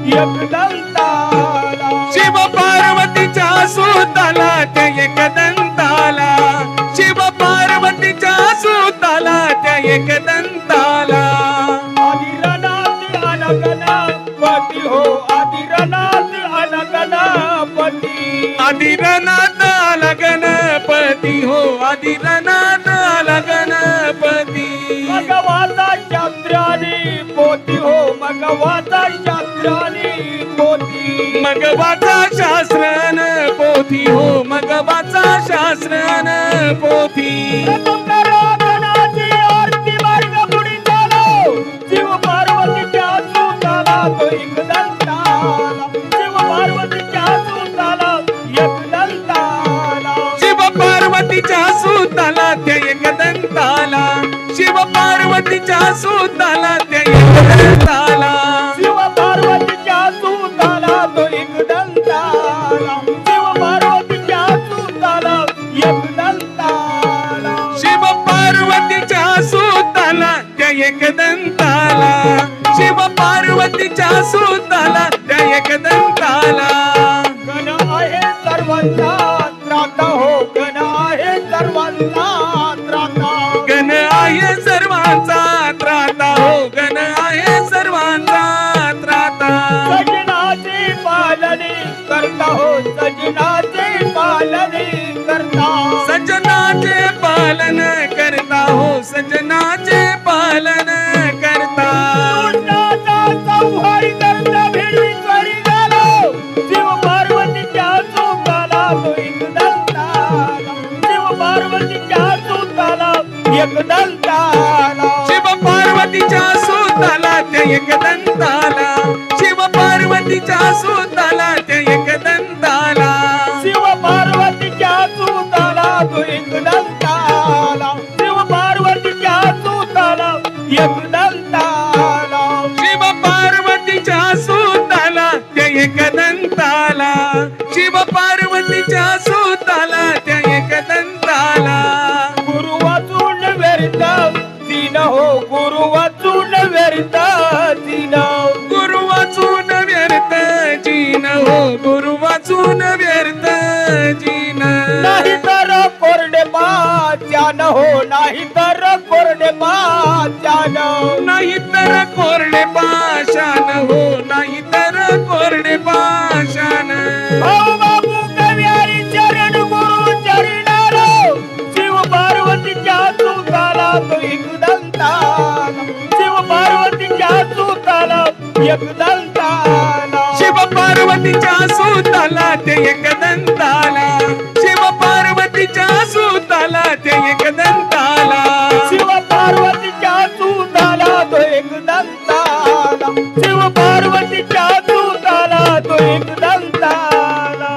एकदंताला शिव पार्वतीच्या सुताला त्या एकदंताला शिव पार्वतीच्या सुताला त्या एकदंताला आदिरनाथ अनगणपती हो आदिरनाथ अनगणपती आदिरनाथ आला गणपती हो आदिरनाथ आला गणपती मगवाचा शास्त्राने पोती हो मगवाचा शास्त्राने पोती मगवाचा शास्त्रन पोथी हो मगवाचा शास्त्रन पोथी गणाची आरती मार्ग पुढे चालो शिव पार्वतीच्या सुताला तो एकदंताला शिव पार्वतीच्या सुताला एकदंताला शिव पार्वतीच्या सुताला त्या एकदंताला शिव पार्वतीच्या सुताला त्या एकदंताला शिव पार्वतीच्या सुताला तो एकदंताला शिव पार्वतीच्या सुताला एकदंताला शिव पार्वतीच्या सुताला त्या एकदंताला शिव पार्वतीच्या सुताला त्या एकदंताला गण आहे सर्वांचा त्राता हो गण आहे सर्वांचा त्राता गण आहे सर्वांचा त्राता हो गण आहे सर्वांचा त्राता सजनाचे पालने करता हो सजनाचे पालने करता सजनाचे पालन करता हो सजनाचे पालन करता कृष्णाचा संहारी करता भिडवी करी झालो शिव पार्वतीच्या सुताला तो एकदंताला शिव पार्वतीच्या सुताला एकदंताला शिव पार्वतीच्या सुताला त्या एकदंताला शिव पार्वतीच्या सुताला त्या एकदंताला शिव पार्वतीच्या सुताला तो एकदंताला शिव पार्वतीच्या सुताला एकदंताला शिव पार्वतीच्या सुताला त्या एकदंताला शिव पार्वतीच्या सुताला त्या एकदंताला गुरु वाचून व्यर्थ दिन हो गुरु वाचून व्यर्थ दिन गुरु वाचून व्यर्थ जीन हो गुरु वाचून व्यर्थ जीन नाही तर कोरडे पाच्यान हो नाही तर कोरडे पाच्यान नाही तर कोरडे पाषाण हो नाही तर कोरडे पाषाण भाऊ बाबू कव्यारी चरण गुरु चरणारो शिव पार्वतीच्या सुताला तो एकदंताला शिव पार्वतीच्या सुताला एकदंताला शिव पार्वतीच्या सुताला ते एकदंताला शिव पार्वतीच्या सुताला ते एकदंताला शिव पार्वतीच्या सुताला तो एकदंताला शिव पार्वतीच्या सुताला तो एकदंताला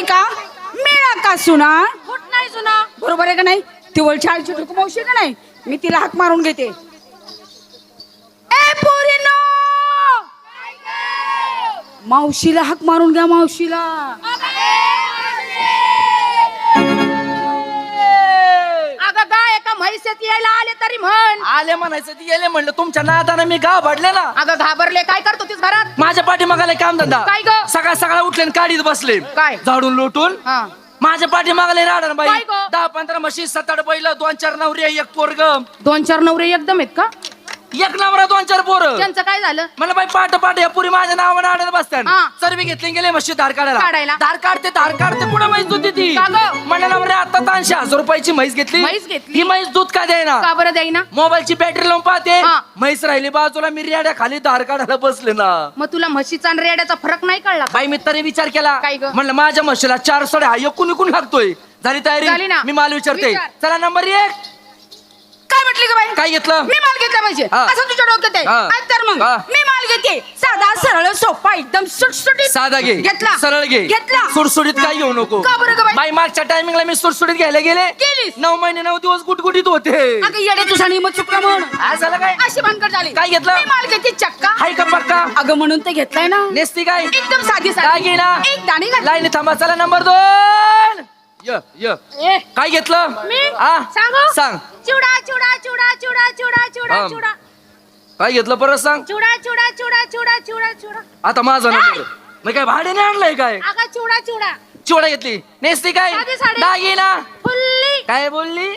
नाही का मिळा का सुना कुठ नाही सुना बरोबर आहे का नाही ती वळछाळची ठोक मावशी का नाही मी तिला हाक मारून घेते ए पोरीनो मावशीला हाक मारून घ्या मावशीला अगं गाय एका म्हैसेत यायला आले तरी म्हण आले म्हणायचं ती गेले म्हणलं तुमच्या नादानं मी गाव भाडले ना. अगं घाबरले काय करतो तीस घरात माझ्या पाठीमागाला काम धंदा काय ग? सकाळ सकाळ उठले आणि काढीत बसले काय? झाडून लोटून हा माझ्या पाठीमागाला राहणार बाई काय ग? 10-15 म्हशी 7-8 बैल 2-4 नवरे एक पोरग 2-4 नवरे एकदम आहेत का एक नवरा 2-4 पोरं त्यांचं काय झालं मला बाई पाठ या पुरी माझ्या नावानं आडत बसतात हा. सर्वी घेतले गेले म्हशी धार काढायला. काढायला धार काढते कुठं म्हैस दूध देती का ग? म्हणलं नवरे आता 300,000 रुपयाची म्हैस घेतली म्हैस घेतली? ही म्हैस दूध का देईना का बरं देईना मोबाईलची बॅटरी लावून पाहते हा. म्हैस राहिली बाजूला मी रेड्या खाली धार काढायला बसले ना. मग तुला म्हशीचा आणि रेड्याचा फरक नाही कळला का? बाई मी तरी विचार केला काय ग? म्हणलं माझ्या म्हशीला 4 साड्या एकूण लागतोय झाली झाली तयारी ना? मी माल विचारते विचार. चला नंबर 1 काय म्हटली का बाई काय घेतलं मी माल घेतला पाहिजे हा. असं तुझ्या डोक्यात आहे हा. आज तर मग हा. मी माल घेते साधा सरळ सोपा एकदम सुटसुटीत साधा घे घेतला सरळ घे घेतला सुटसुटीत काय घेऊ नको का बरं ग बाई? बाई मागच्या टायमिंगला मी सुटसुटीत घ्यायला गेले गेलीस? 9 महिने 9 दिवस गुटगुटीत होते अगं येडे तुझा नियम चुकला म्हणून आज झालं काय अशी भानगड झाली काय घेतलं? मी माल घेते चक्का हाय का पक्का अगं म्हणून ते घेतलाय ना नेसती काय एकदम साधी काय साधी घेईना एक दाणी घातली. लाईन थांबा चला नंबर 2 य ए, काय घेतलं मी हा सांगू सांग चिवडा चिवडा चिवडा चिवडा चिवडा चिवडा थांब. चिवडा काय घेतलं परत सांग चिवडा चिवडा चिवडा चिवडा चिवडा चिवडा आता माझा नंबर मग काय भाड्याने आणलंय काय अगं चिवडा चिवडा चिवडा घेतली नेसती काय साधी साडी. दागिना फुल्ली काय बोलली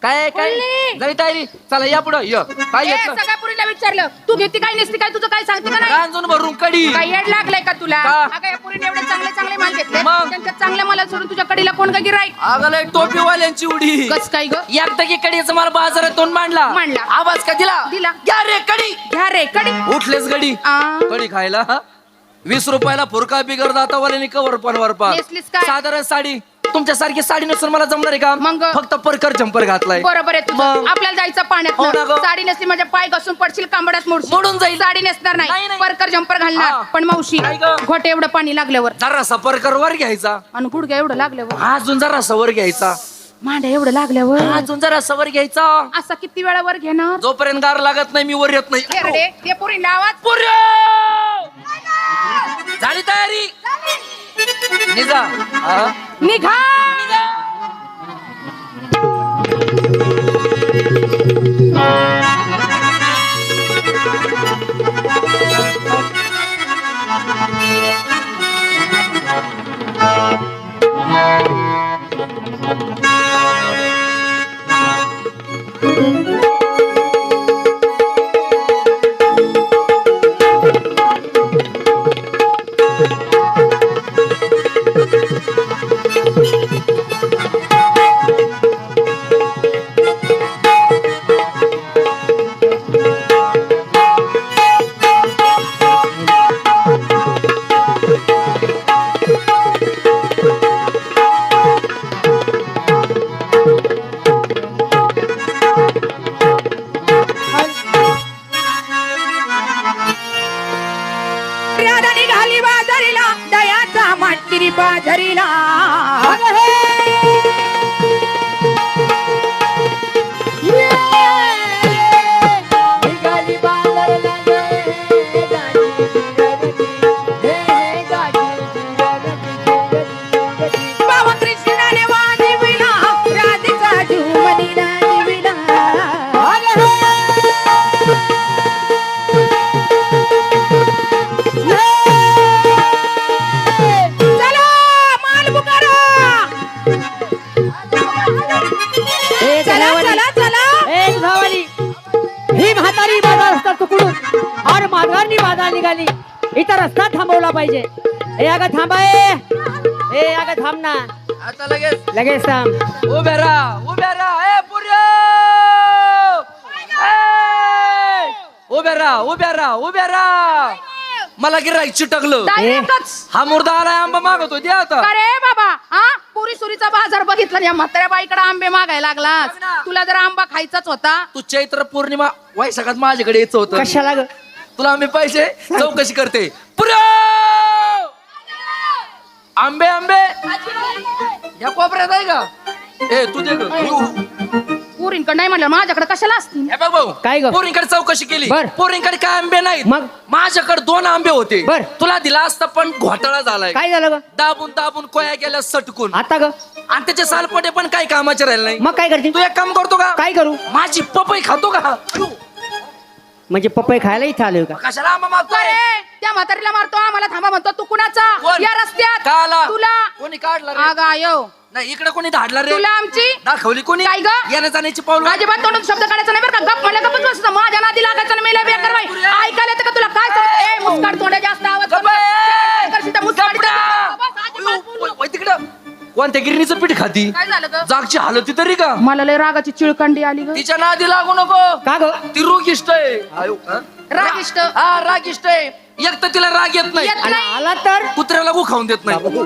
काय बोलली. जरी तयारी चला या पुढं य काय ए, घेतलं सगळ्या पुरीला विचारलं तू घेते काय नेसती काय तुझं काय सांगते का नाही गांजून भरून कडी काय येड लागलंय का तुला का? अगं या पुरीने एवढे चांगले चांगले माल घेतले मग? त्यांच्यात चांगल्या माला सोडून तुझ्या कडीला कोण का गिराईक आगला टोपीवाल्यांची उडी कस काय ग एकदा की कडीचा मला बाजारातून मांडला मांडला. आवाज का दिला दिला. घ्या रे कडी घ्या रे कडी उठलेच गडी आ. कडी खायला 20 रुपयाला फुरका बिगर दातावाल्याने कवर पनवर पा नेसलीस काय? साधारण साडी तुमच्या सारखी साडी नसून मला जमणार आहे का मग? फक्त परकर जम्पर घातलाय बरोबर आहे मग? तुझं आपल्याला जायचं हो ना पाण्यात गं. साडी नेसली माझ्या पाय घसून पडशील कांबड्यात मोडून जाईल. साडी नेसणार नाही, नाही नाही. परकर जम्पर घालणार हा. पण मावशी काय गं? घोटे एवढं पाणी लागल्यावर जरासा परकर वर घ्यायचा आणि गुडघ्या एवढं लागल्यावर अजून जरासा वर घ्यायचा मांड्या एवढं लागल्यावर अजून जरासा वर घ्यायचा असा किती वेळा वर घेणार जोपर्यंत गार लागत नाही मी वर येत नाही खेरडे ते पोरीला आवाज पुऱ्या! झाली तयारी निघा हा? निघा मर्यादा निघाली बाजारीला दयाचा माटकिरी बाजारीला बाबा कृष्णाने वाजविला राधेचा झुमनीला दिविला चला माल पुकारा चला चला चला एक धावाली ही म्हातारी बाजार रस्ता चुकडून और माघारनी बाजार निघाली इथं रस्ता थांबवला पाहिजे ए अगं थांबा ए अगं थांब ना आता लगेच लगेच थांब उभ्या राहा ए पुऱ्या उभ्या राहा मला गिराईक चिटकलं डायरेक्टच हा मुर्दा आलाय आंबा मागवतो द्या आता अरे बाबा हा पुरी सुरीचा बाजार बघितला या म्हाताऱ्या बाईकडे आंबे मागायला लागलास तुला जर आंबा खायचाच होता तू चैत्र पौर्णिमा वैशाखात माझ्याकडे यायचं होतं कशाला ग तुला आम्ही पैसे चौकशी करते पुऱ्या आंबे आंबे या कोपऱ्यात आहे का? ए तू दे पुरींकडे नाही म्हणलं माझ्याकडे कशाला असतील? बघ भाऊ काय ग? पोरींकडे चौकशी केली. बर. पोरींकडे काय आंबे नाहीत. मग? माझ्याकडे 2 आंबे होते. बर. तुला दिला असता पण घोटाळा झालाय. काय झालं ग दाबून दाबून कोया गेल्या सटकून आता ग आणि त्याचे सालपटे पण काही कामाचे राहिले नाही. मग काय करते तू एक काम करतो का? काय करू माझी पपई खातो का? म्हणजे पपई खायला इथं आलोय का कशाला आंबा मागतोय? अरे त्या म्हातारीला मारतो आम्हाला थांबा म्हणतो. तू कुणाचा? कोण? या रस्त्यात का आला? तुला कोणी काढला रे? अगं आयो नाही इकडे कोणी धाडला रे? तुला आमची दाखवली कोणी? काय ग? येण्या जाण्याची पाऊल अजिबात तोंडून शब्द काढायचा नाही बरं का. गप म्हणलं गप्पच बसतो. माझ्या नादी लागायचं नाही. मेला बेकार बाई ऐकायला येतं का तुला? काय सांगतो? ए मुस्काट तोंडा जास्त आवाज करू नका. काय करशील त्या मुस्काडीचा? बस, अजिबात बोलू नको. तिकडं कोणत्या गिरणीचं पीठ खाती? काय झालं ग? जागची हालती तरी का? मला लय रागाची चिळकंडी आली ग. तिच्या नादी लागू नको. का ग ती रोगिष्ट आहे. आयो, हा? रागिष्ट हा रागिष्ट आहे. एक तर तिला राग येत नाही येत आणि नाही. आला तर कुत्र्याला गु खाऊन देत नाही.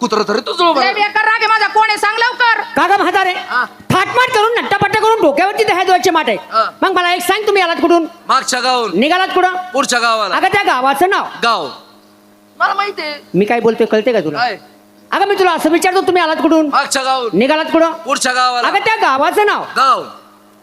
कुत्रा तरी तुझं लय बेकार राग आहे माझा. कोण आहे सांग लवकर. का ग म्हातारे हा. थाटमाट करून नट्टापट्टा करून डोक्यावरती दह्या द्वायचे माठ आहे हा. मग मला एक सांग तुम्ही आलात कुठून मागच्या गावून निघालात कुठं पुढच्या गावाला. अगं त्या गावाचं नाव गाव मला माहितीये. मी काय बोलतोय कळते का तुला काय? अगं मी तुला असं विचारतो तुम्ही आलात कुठून मागच्या गावून निघालात कुठं पुढच्या गावाला. अगं त्या गावाचं नाव गाव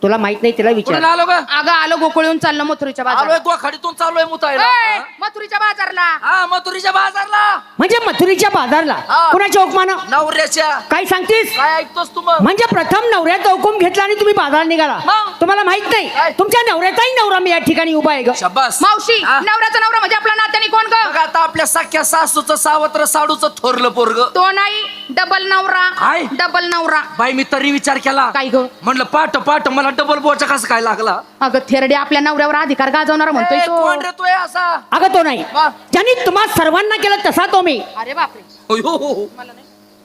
तुला माहित नाही तिला कुठून विचार आलो का? अगं आलो गोकुळून चाललो मथुरीच्या आलोय बाजारात. गोखाडीतून चाललोय मुतायला. ए, मथुरीच्या बाजारला. हा मथुरीच्या बाजारला. म्हणजे मथुरीच्या बाजारला हा. कुणाच्या हुकमानं नवऱ्याच्या. काय सांगतीस काय ऐकतोस तू मग? म्हणजे प्रथम नवऱ्याचा हुकूम घेतला आणि तुम्ही बाजारात निघाला मग? तुम्हाला माहित काय? नाही तुमच्या नवऱ्याचाही नवरा मी या ठिकाणी उभा आहे ग शब्बास. मावशी हा? नवऱ्याचा नवरा म्हणजे आपला नात्याने कोण ग? बघ आता आपल्या सख्या सासूचं सावत्र साडूचं थोरलं पोरग. तो नाही डबल नवरा. काय? डबल नवरा. बाई मी तरी विचार केला. काय ग? म्हणलं पाठ पाठ मला डबल बोचा कसं काय लागला? अगं थेरडे आपल्या नवऱ्यावर अधिकार गाजवणारा म्हणतोय ए, तो. कोण रे तू हे असा? अगं तो नाही वा. ज्यांनी तुम्हा सर्वांना केलं तसा तो मी अरे बापरे. अयो.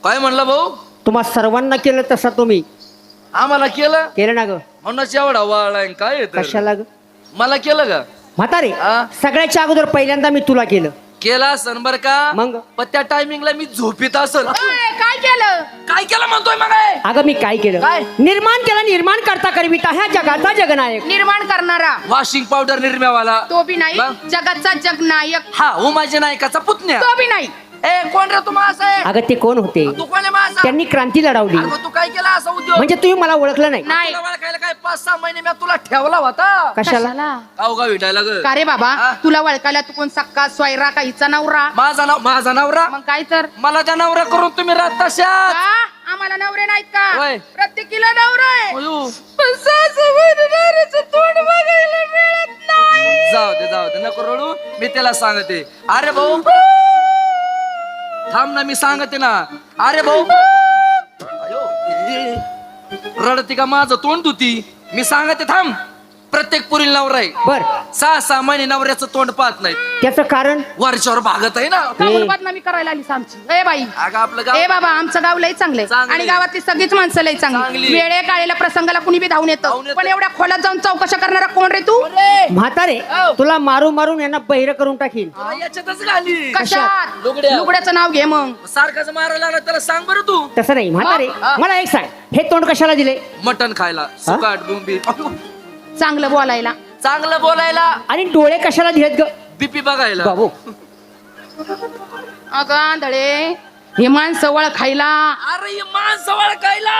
काय म्हणलं भाऊ? तुम्हा सर्वांना केलं तसा तो मी आम्हाला केलं केलं ना ग म्हणूनच एवढा वाळा काय येतं? कशाला ग मला केलं का? म्हातारे हा? सगळ्याच्या अगोदर पहिल्यांदा मी तुला केलं केला असन बर का? मग? पण त्या टायमिंगला मी झोपीत असल. ए, काय केलं? काय केलं म्हणतोय मग हे? अगं मी काय केलं काय? निर्माण केलं निर्माण करता करविता ह्या जगाचा जगनायक निर्माण करणारा वॉशिंग पावडर निर्म्यावाला. तो बी नाही. मग? जगाचा जगनायक हा उमाजी नायकाचा पुतण्या. तो बी नाही. ए कोण रे तू असं आहे? अगं ते कोण होते तू कोण आहे माझा? त्यांनी क्रांती लढवली तू काय केला असा उद्योग? म्हणजे तुम्ही मला ओळखलं नाही नाही. तुला ओळखायला काय 5-6 महिने मी तुला ठेवला होता. कशाला गाव विटायला ग. का रे बाबा हा? तुला वळकायला तू कोण सक्का स्वयरा का हिचा नवरा? माझा नवरा. मग काय तर मला त्या नवरा करून तुम्ही राहत तशात. का? आम्हाला नवरे नाहीत का? होय. प्रत्येकीला नवरा आहे. अयो. पण सासूबाईचं तोंड बघायला मिळत नाही. जाऊ दे नको रडू. मी त्याला सांगते. अरे भाऊ थांब ना मी सांगते ना. अरे भाऊ अयो. रडती का माझं तोंड धुती? मी सांगते थांब. प्रत्येक पुरील नवरा आहे. बर 6-6 महिने नवऱ्याचं तोंड पाहत नाही. त्याचं कारण वरच्यावर भागत आहे ना. काहून बदनामी करायला आलीस आमची? ए बाई अगं आपलं ए गाव बाबा आमचं गाव लय चांगलंय चांगलंय. आणि गावातली सगळीच माणसं लय चांगली. चांगली. वेळे काळेला प्रसंगाला कुणी बी धावून येतं. धावून येतं. पण एवढ्या खोलात जाऊन चौकशा करणारा कोण रे तू? म्हातारे हो. तुला मारून मारून यांना बहिर करून टाकीन तुला याच्यातच घाली. कशात? लुगड्या. लुगड्याचं नाव घे मग. सारखंच मारायला लागला त्याला सांग बरं तू. तसं नाही म्हातारे हा. मला एक सांग हे तोंड कशाला दिले मटण खायला सुकाट बोंबी. चांगलं बोलायला. चांगलं बोलायला. आणि डोळे कशाला दिलेत ग बीपी बघायला. बाबू अगं आंधळे हे माणसं वळ खायला. अरे हे माणसं ओळखायला.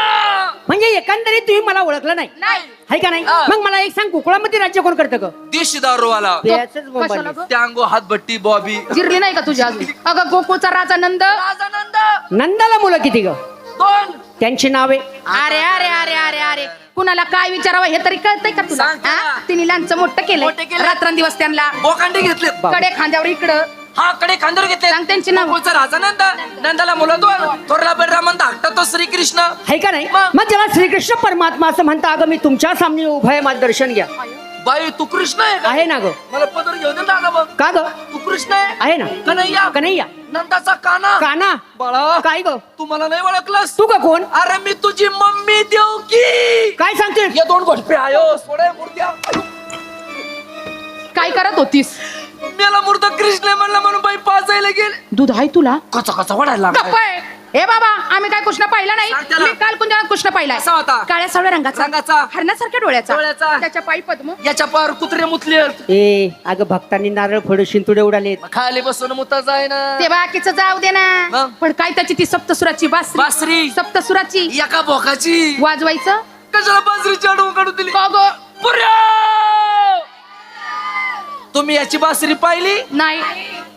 म्हणजे एकंदरीत तुम्ही मला ओळखलं नाही नाही. आहे का नाही हा. मग मला एक सांग कुकळामध्ये राज्य कोण करतं ग देशी दारूवाला. त्याचंच बोंबालीस. कशाला ग? त्यांगो हातभट्टी बॉबी. जिरली नाही का तुझी अजून? अगं गोकुळचा राजा नंद. राजानंद नंदाला मुलं किती ग 2. त्यांची नावे अरे अरे अरे अरे अरे कुणाला काय विचारावं हे तरी कळतंय का तुला? सांग ना. हा? तिने लहानचं मोठं मोठं केलं केलं. रात्रंदिवस त्यांना बोकांडे घेतले. बाबू. कडे खांद्यावर इकडं. हा कडे खांदर घेतले. सांग त्यांची नाव. गोकुळचा राजानंद. नंदाला मुलं 2. थोरला बलरामन धाकटा तो श्रीकृष्ण. आहे का नाही मग? मग जेव्हा श्रीकृष्ण परमात्मा असं म्हणता अगं मी तुमच्या सामने उभं आहे माझं दर्शन घ्या बाई तू कृष्ण आहे का? आहे ना ग मला पदर घेऊन दे ना मग. का ग तू कृष्ण आहे. आहे ना कन्हैया. कन्हैया नंदाचा काना. काना बाळा काय ग तू मला नाही ओळखलंस. तू का कोण अरे मी तुझी मम्मी देऊ की. काय सांगते या 2 घोटपे आयो सोडे मूर्त्या. काय करत होतीस? मेला मूर्त कृष्ण म्हणलं म्हणून बाई पाजायला गेले. दूध आहे तुला? कचा कचा वाढायला लागला. गप्प आहे. ए बाबा आम्ही काय कृष्ण पाहिला नाही. सांग त्याला. मी काल कुंजनात कृष्ण पाहिलाय. कसा होता? काळ्या सावळ्या रंगाचा रंगाचा. हरणासारख्या डोळ्याचा डोळ्याचा. त्याच्या पायी पद्म. याच्या पार कुत्रे मुतले ए अगं भक्तांनी नारळ फोडून शिंतुडे उडालेत. खाली बसून मुता जाय ना. ते बाकीचं जाऊ दे ना. मग? पण काय त्याची ती सप्तसुराची बासरी. सप्तसुराची एका भोकाची वाजवायचं कशाला बासरीची अडवून काढून दिली? का गं? पुऱ्या! तुम्ही याची बासरी पाहिली? नाही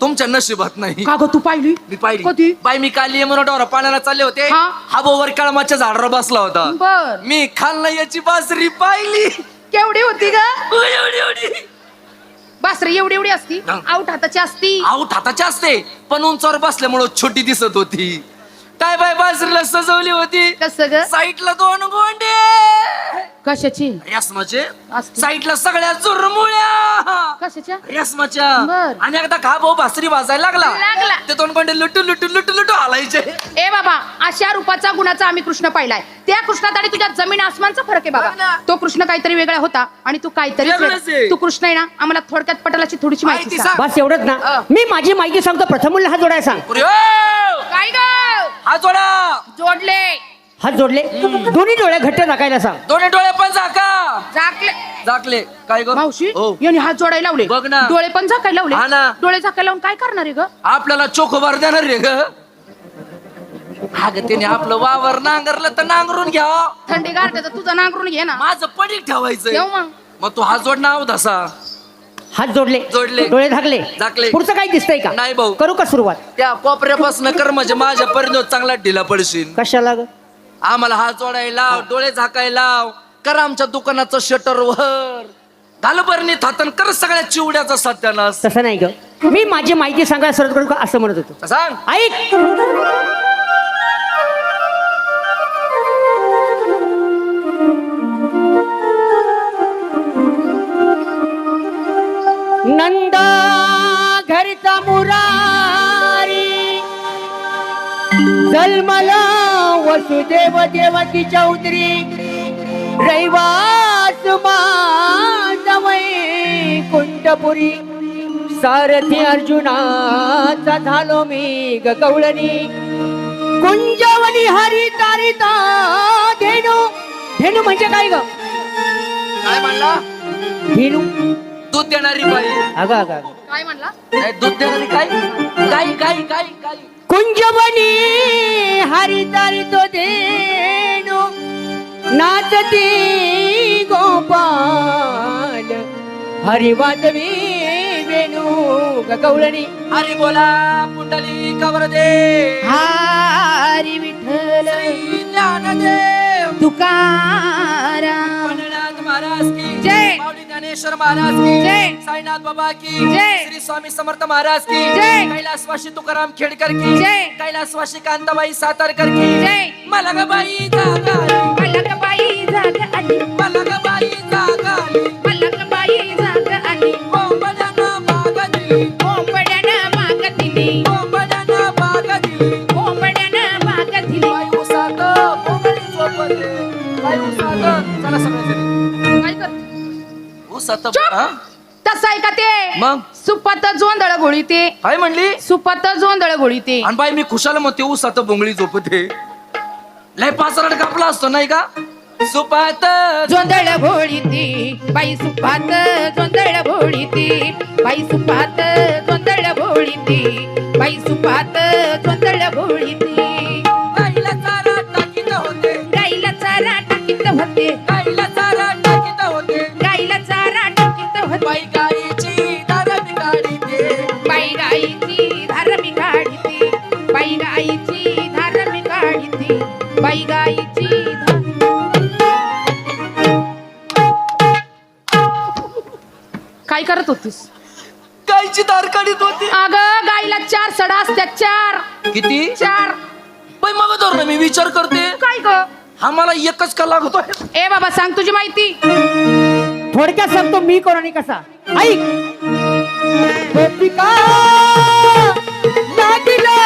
तुमच्या नशिबात नाही. का गं तू पाहिली? मी पाहिली. कधी? बाई मी काल यमुना पाण्याला चालले होते. हा. हा बोवर कळमाच्या झाडावर बसला होता. बर मी खाल्ला याची बासरी पाहिली. केवढी होती ग? एवढी एवढी बासरी एवढी एवढी असती. हा. आऊट हाताची असती. आऊट हाताची असते पण उंचावर बसल्यामुळं छोटी दिसत होती. काय बाय बासरीला सजवली होती. कसं ग? साईडला 2 गोंडे कशाची रेशमाचे, असते? साईडला सगळ्या चुरमुळ्या कशाच्या? रेशमाच्या. बर. आणि एकदा खा भाऊ बासरी वाजायला लागला. लागला ते 2 गोंडे लुटू लुटू लुटू लुटू हालायचे. ए बाबा अशा रूपाचा गुणाचा आम्ही कृष्ण पाहिलाय. त्या कृष्णात आणि तुझ्या जमीन आसमानचा फरक आहे बघ ना. बाबा. तो कृष्ण काहीतरी वेगळा होता आणि तू काहीतरी वेगळंच आहे. तू कृष्ण आहे ना. आम्हाला थोडक्यात पटलाची थोडीशी माहिती माहिती सांग. सांग. बस एवढंच ना. मी माझी माहिती सांगतो. प्रथम मूल्य हात जोडायला सांग. पुरी, ओ! काय ग? हा जोडा. जोडले हात जोडले. दोन्ही डोळे घट्ट टाकायला सांग. दोन्ही डोळे पण झाका. झाकले. झाकले काय ग मावशी हो. यांनी हात जोडायला लावले. बघ ना. डोळे पण झाकायला हा लावले. ना. डोळे झाकायला लावून काय करणार आहे ग? आपल्याला चोखोबार देणार रे ग. अगं त्याने आपलं वावर नांगरलं तर नांगरून घ्या. थंडी गारठ्याचं तुझं नांगरून घे ना. माझं पडीक ठेवायचं. ठेव मग. मग तू हा जोड नाव धसा. हात जोडले. जोडले. डोळे झाकले. झाकले. पुढचं काही दिसतंय का? नाही भाऊ. करू का सुरुवात? त्या कोपऱ्यापासून कर म्हणजे माझ्या परिणत चांगला ढिला पडशील. कशाला ग? आम्हाला हात जोडायला लाव, डोळे झाकायला लाव, कर आमच्या दुकानाचं शटर वर घाल बरणी थातन कर सगळ्या चिवड्याचा सत्यानाश. तसं नाही ग. मी माझी माहिती सांगायला सुरुवात करू का असं म्हणत होतो. सांग. ऐक. नंदा घरचा मुरारी जन्मला वसुदेव देवकीच्या उदरी रैवास माझवै कुंडपुरी सारथी अर्जुनाचा झालो मी गवळणी कुंजवनी हरी तारिता धेनू. धेनू म्हणजे काय ग? काय म्हणला? धेनू दूध देणारी बाई. अगं अगं अगं. काय म्हणला? नाही, दूध देणारी काय गाई गाई गाई गाई. कुंजवनी हरी तारितो धेनू नाचती गोपाल हरी वाजवी वेणू गवळणी. हरी बोला पुंडली कवर दे. हरी विठ्ठल श्री ज्ञानदेव तुकाराम पंढरीनाथ महाराज की जय. माऊली ज्ञानेश्वर महाराज की जय. साईनाथ बाबा की जय. श्री स्वामी समर्थ महाराज की जय. कैलासवासी तुकाराम खेडकर की जय. कैलासवासी कांताबाई सातारकर की जय. मलगबाई जागाली. मलकबाई जाग आली. मलगबाई जागाली. मलकबाई जाग आली. कोंबड्यानं बाग दिली. कोंबड्यानं माग दिली. कोंबड्यानं बाग दिली. कोंबड्यानं माग दिली. बाई उसात कोंबडी झोपते. बाई उसात. चला सगळ्यांनी काय कर? उसात. चुप! हा? तसं आहे का ते? मग सुपत जोंधळ गोळी ते. काय म्हणली? सुपत जोंधळ गोळी ते. आणि बाई मी खुशाल म्हणते उसात बोंगळी झोपते. लय पाचरट कापला असतो नाही का? सुपात जोंधळ भोळी ती बाई सुपात जोंधळ भोळी ती बाई सुपात जोंधळ भोळी ती बाई सुपात जोंधळ भोळी ती. गाईला चारा टाकीत होते. गाईला चारा टाकीत होते. गाईला चारा टाकीत होते. गाईला चारा टाकीत होते. बाई गाईची दारा बिगाडीते. बाई गाईची धार मी काढीते. बाई गाईची धार मी काढीते. बाई गाईची धार. काय करत होतीस? गाईची दार काढीत होती. अगं गाईला 4 सडा असतात. 4 किती? 4. बाई मग धर ना मी विचार करते. काय ग? आम्हाला एकच का लागतोय. ए बाबा सांग तुझी माहिती. थोडक्यात सांगतो मी कोण आणि कसा. ऐक. गोपिका नागिला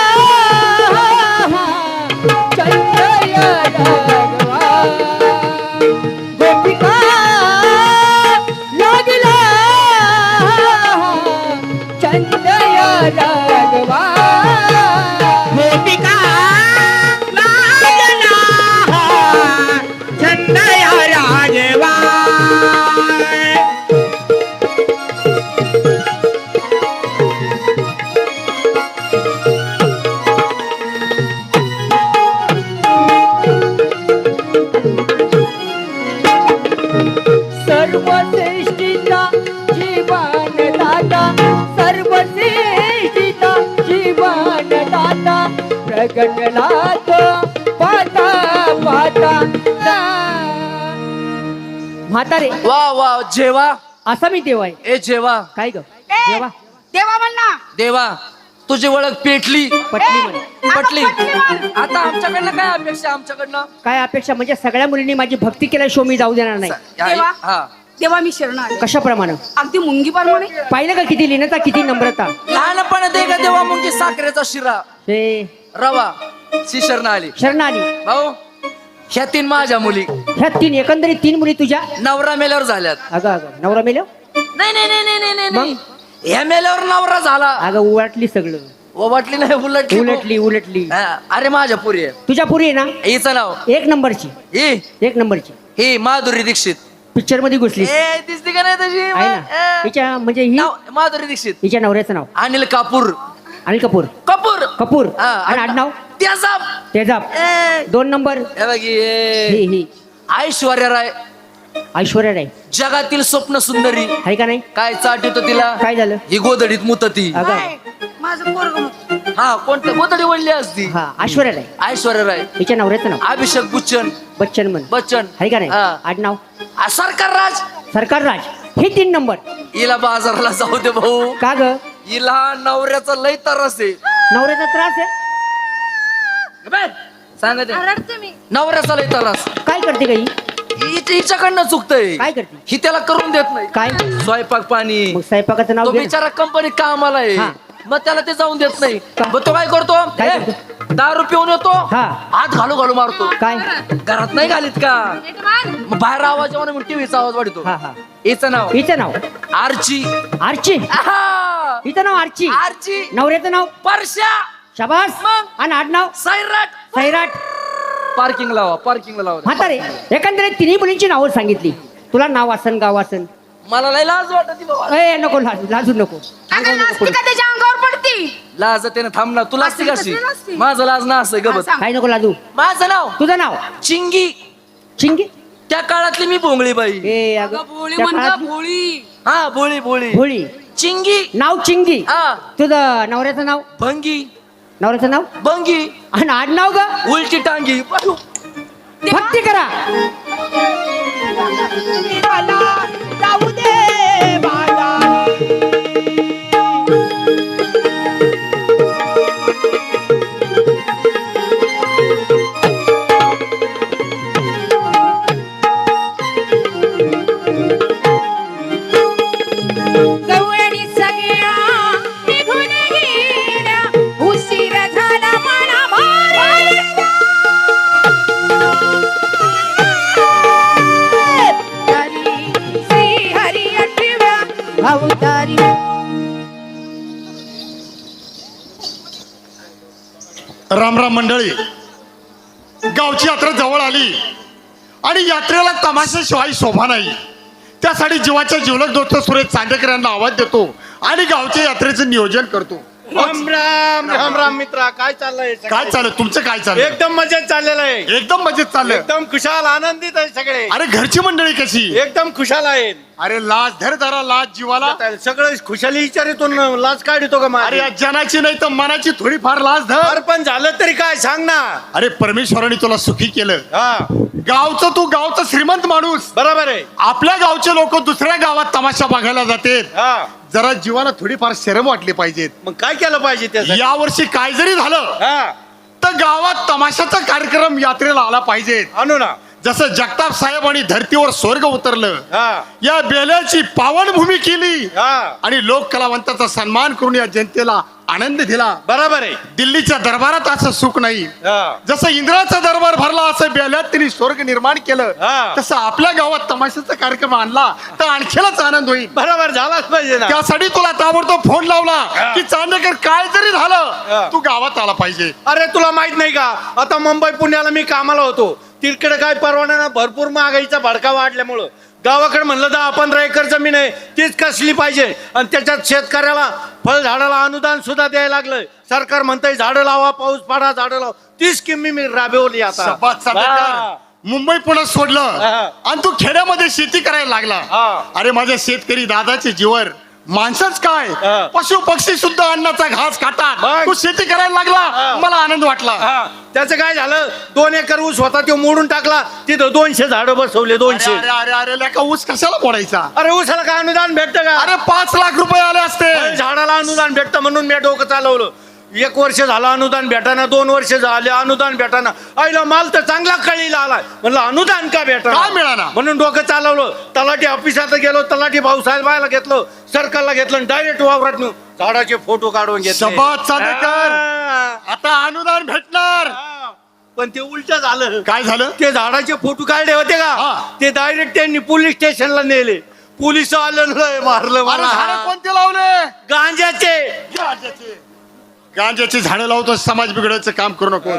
चंद्रया राघवा. गोपिका नागिला चंद्रया राघवा. गोपिका झाला तो पाहता पाहता म्हातारे वा वा जेवा असा मी देव आहे. ए जेवा काय ग ए, देवा देवा म्हण ना. देवा तुझी ओळख पेटली पटली म्हणे. अगं, पटली पटली म्हण. आता आमच्याकडनं काय अपेक्षा आमच्याकडनं काय अपेक्षा म्हणजे सगळ्या मुलींनी माझी भक्ती केल्या शो मी जाऊ देणार नाही. देवा. हा देवा मी शरण आले. कशाप्रमाणे अगदी मुंगी प्रमाणे. पाहिलं का किती लिहिण्याचा किती नम्रता. लहानपणा दे का देवा मुंगी साखरेचा शिरा ते रवा शिशरण आली शरणाली भाऊ ह्या 3 माझ्या मुली ह्या 3 एकंदरीत 3 मुली तुझ्या. नवरा मेल्यावर झाल्यात. अगं अगं नवरा मेलो. नाही नाही नाही नाही नाही नाही ह्या मेल्यावर नवरा झाला. अगं उलटली सगळं. वाटली नाही उलटली उलटली उलटली. हा, अरे माझ्या पुरी आहे तुझ्या पुरी आहे ना हिचं नाव एक नंबरची ही एक नंबरची. ही माधुरी दीक्षित. पिक्चर मध्ये घुसली ए दिसते का नाही तशी आहे ना. हिच्या म्हणजे ही नाव माधुरी दीक्षित. हिच्या नवऱ्याचं नाव अनिल कापूर. अनिल कपूर. कपूर कपूर हा, आणि आडनाव त्याचा तेजाब. ए, 2 नंबर हे बघ हे. ही ही ऐश्वर्या राय ऐश्वर्या राय जगातील स्वप्न सुंदरी. आहे का नाही. काय चाट येतो तिला. काय झालं ही गोधडीत मुतती. अगं काय? माझं पोरग. हा कोणतं गोधडी वळली असती. हा ऐश्वर्या राय ऐश्वर्या राय हिच्या नवऱ्याचं नाव अभिषेक बच्चन. बच्चन म्हण बच्चन आहे का नाही. हा. आडनाव सरकार राज. सरकार राज. ही 3 नंबर. हिला बाजाराला जाऊ दे भाऊ. का ग हिला नवऱ्याचा लय तरस आहे. नवऱ्याचा त्रास आहे. सांगते रडते मी. नवऱ्याचा लय तरस. काय करते काही हिच्याकडनं चुकतंय. काय करते ही त्याला करून देत नाही. काय स्वयंपाक पाणी. मग स्वयंपाकाचं नाव तो घे ना. बिचारा कंपनीत कामाला आहे. हा. मग त्याला ते जाऊन देत नाही. का? मग तो काय करतो काय ए, करतो? दारू पिऊन येतो. हा. हात घालू घालू मारतो. काय घरात नाही घालीत का. नीट मान. मग बाहेर आवाज येऊन मग टीव्हीचा आवाज वाढतो. हा हा हिचं नाव हिचं नाव आर्ची. आर्ची. आहा. हिचं नाव आर्ची. आर्ची नवऱ्याचं नाव परश्या शाबास. मग? आणि आडनाव सैराट. सैराट. पार्किंग लावा पार्किंग लावा. म्हातारे एकंदरीत 3 मुलींची नावं सांगितली. तुला नाव असन गाव असन. मला लय लाज वाटत बाबा. ए नको लाजू नको. अगं, अंगावर नको नाचती पडू. का त्याच्या अंगावर पडती. लाज त्याने थांब ना. तुला असते असते कशी. कसली नसते. माझं लाज ना असं हा, गबत. सांग. काय नको लाजू. माझं नाव तुझं नाव चिंगी. चिंगी. त्या काळातली मी भोंगळी बाई. ए अगं भोळी त्या म्हण काळात भोळी. हा भोळी भोळी भोळी. चिंगी. नाव चिंगी. हा तुझं नवऱ्याचं नाव भंगी नवऱ्याचं नाव भंगी आणि आडनाव ग उलटी टांगी. भक्ती करा. जाऊ दे बाळा. गवळणी सगळ्या निघून गेल्या. उशीर झाला म्हणा श्री हरी आठव्या अवतारी. राम राम मंडळी. गावची यात्रा जवळ आली आणि यात्रेला तमाशाशिवाय शोभा नाही. त्यासाठी जीवाच्या जीवलक दोस्त सुरेश चांदेकर यांना आवाज देतो आणि गावच्या यात्रेचं नियोजन करतो. राम राम राम राम मित्रा, काय चाललंय सगळे? काय चालू तुमचं काय चालू. एकदम मजेत चाललेलं आहे. एकदम मजेत चाललं. एकदम खुशाल आनंदित आहे सगळे. अरे घरची मंडळी कशी. एकदम खुशाल आहेत. अरे लाज धर जरा लाज जीवाला. सगळं खुशाली विचारितून लाच काढतो का अरे माझी? या जनाची नाही तर मनाची थोडीफार लाज धर. अरे पण झालं तरी काय सांग ना. अरे परमेश्वराने तुला सुखी केलं. हा गावचं तू गावचं श्रीमंत माणूस. बरोबर आहे. आपल्या गावचे लोक दुसऱ्या गावात तमाशा बघायला जातात. हा जरा जीवाला थोडीफार शरम वाटली पाहिजेत. मग काय केलं पाहिजे त्यासाठी? या वर्षी काय जरी झालं हा तर गावात तमाशाचा कार्यक्रम यात्रेला आला पाहिजे. आणू ना. जसं जगताप साहेब आणि धरतीवर स्वर्ग उतरलं, हा या बेल्याची पावनभूमी केली हा आणि लोक कलावंताचा सन्मान करून या जनतेला आनंद दिला. बरोबर आहे. दिल्लीच्या दरबारात असं सुख नाही. हा जसं इंद्राचा दरबार भरला असं बेल्यात त्यांनी स्वर्ग निर्माण केलं, हा. तसं आपल्या गावात तमाशाचा कार्यक्रम आणला तर आणखीनच आनंद होईल. बरोबर झालाच पाहिजे ना. त्यासाठी तुला ताबडतोब फोन लावला हा. की चांदेकर काय जरी हा. झालं तू गावात आला पाहिजे. अरे तुला माहित नाही का, आता मुंबई पुण्याला मी कामाला होतो. तिकडे काय परवाना भरपूर महागाईचा भडका वाढल्यामुळं गावाकडे म्हणलं 10-15 एकर जमीन आहे, तीच कसली पाहिजे. आणि त्याच्यात शेतकऱ्याला फळझाडाला अनुदान सुद्धा द्यायला लागलं. सरकार म्हणतंय झाडं लावा, पाऊस पाडा, झाडं लावा. ती स्कीम मी राबवली आता. शपथ चांदेकर. हा. मुंबई पुण्यात सोडलं हा. आणि तू खेड्यामध्ये शेती करायला लागला. हा. अरे माझ्या शेतकरी दादाचे जीवर माणसंच काय हा. पशु पक्षी सुद्धा अन्नाचा घास खातात मग? तू शेती करायला लागला हा. मला आनंद वाटला हा त्याचं काय झालं 2 एकर ऊस होता तो मोडून टाकला तिथं 200 झाडं बसवले 200. अरे अरे अरे लेका ऊस कशाला फोडायचा अरे ऊसाला काय अनुदान भेटतं का अरे 5 लाख रुपये आले असते झाडाला अनुदान भेटतं म्हणून मी डोकं चालवलं. 1 वर्ष झालं अनुदान भेटाना 2 वर्ष झाले अनुदान भेटाना आईला माल तर चांगला कळीला आलाय म्हणलं अनुदान का का भेटा मिळाना? म्हणून डोकं चालवलं. तलाठी ऑफिसात गेलो तलाठी भाऊसाहेबाला घेतलं सरकारला घेतलं डायरेक्ट वावरात नेऊन झाडाचे फोटो काढून घेतले. शबाद चांदेकर हा. आता अनुदान भेटणार हा. पण ते उलट झालं. काय झालं ते झाडाचे फोटो काढले होते का हा. ते डायरेक्ट त्यांनी पोलीस स्टेशनला नेले. पोलिस आलं मारलं अरे मला. झाडं कोणते लावले गांजाचे गांजाची झाडं लावतो समाज बिघडायचं काम करू नको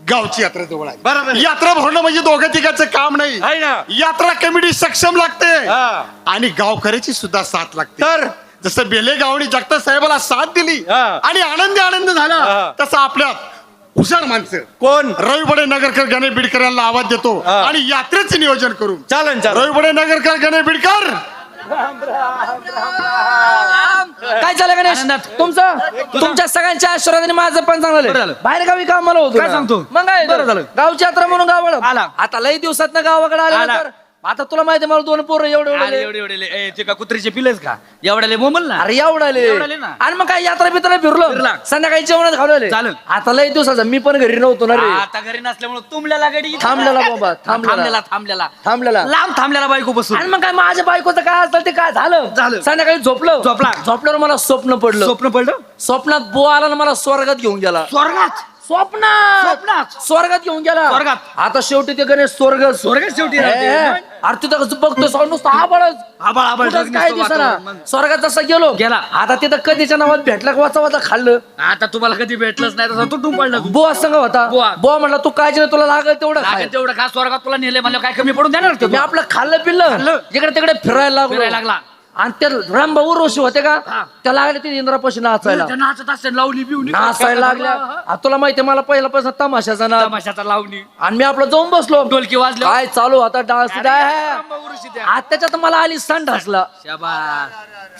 गावची यात्रा जवळ आहे बरोबर आहे. यात्रा भरणं म्हणजे दोघं तिघाचं काम नाही आहे ना यात्रा कमिटी सक्षम लागते हा. आणि गावकऱ्याची सुद्धा साथ लागते तर जसं बेलेगावनी जगताप साहेबाला साथ दिली हा. आणि आनंद झाला हा. तसं आपल्यात हुशार माणसं कोण रविबडे नगरकर गणेश बिडकर यांना आवाज देतो हा. आणि यात्रेचं नियोजन करू चालन चालन रविबडे नगरकर गणेश बिडकर काय चाललं गणेश तुमचं तुमच्या सगळ्यांच्या आशीर्वादाने माझं पण चांगलं बाहेर गावी कामाला होतो काय ना. सांगतो? मग काय बरं झालं. गावची यात्रा म्हणून गावाला आला. आता लई दिवसात ना गावाकडे आला आला. तर आता तुला माहिती आहे मला 2 पोरं एवढे अरे एवढे एवढे ए, ते का कुत्रीचे पिलेस का एवढ्याले मोमल ना अरे एवढाले एवढाले ना. आणि मग काय यात्रा बित्रा फिरलो फिरला. संध्याकाळी जेवणात घालवले चालेल. आता लई दिवसाचा मी पण घरी नव्हतो ना रे आता घरी नसल्यामुळे तुमल्याला गाडी थांबलेला बाबा, थांबलेला. थांबलेला लांब थांबलेला बायको बसून आणि मग काय माझ्या बायकोचं काय असेल ते काय झालं झालं. संध्याकाळी झोपलं झोपल्यावर मला स्वप्न पडलं स्वप्न पडलं स्वप्नात बो आला ना मला स्वर्गात घेऊन गेला स्वर्गात स्वप्नात स्वर्गात घेऊन गेला स्वर्गात. आता शेवटी ते गणेश स्वर्गात शेवटी राहते. अरे तिथं बघतो साऊंड नुसतं आबाळच आबाळ कुठंच काय नुसतं दिसेना वातावरण. स्वर्गात जसा गेलो गेला. आता तिथं कधीच्या नावात भेटला का वाचा वाचा खाल्लं आता तुम्हाला कधी भेटलंच नाही तसं तुटून पडलं तू. बुवा संघ होता बुवा. बुवा म्हणला तू काळजी नाही तुला लागल तेवढं खाय. लागेल तेवढं खा स्वर्गात तुला नेले म्हणलं काय कमी पडून देणार मी आपलं खाल्लं पिल्लं खाल्लं. इकडे तिकडे फिरायला फिरायला लागलो लागला. आणि ते रामभाऊ ऋषी होते का हा. त्या लागले ते इंद्रापाशी नाचायला त्या नाचत असते लावणी बिवणी नाचायला लागल्या आता तुला माहिती मला पहिल्यापासून तमाशाचा ना तमाशाचा लावणी आणि मी आपलं जाऊन बसलो ढोलकी वाजले काय चालू आता डान्स शाबास. आता त्याच्यात मला आली संड हसला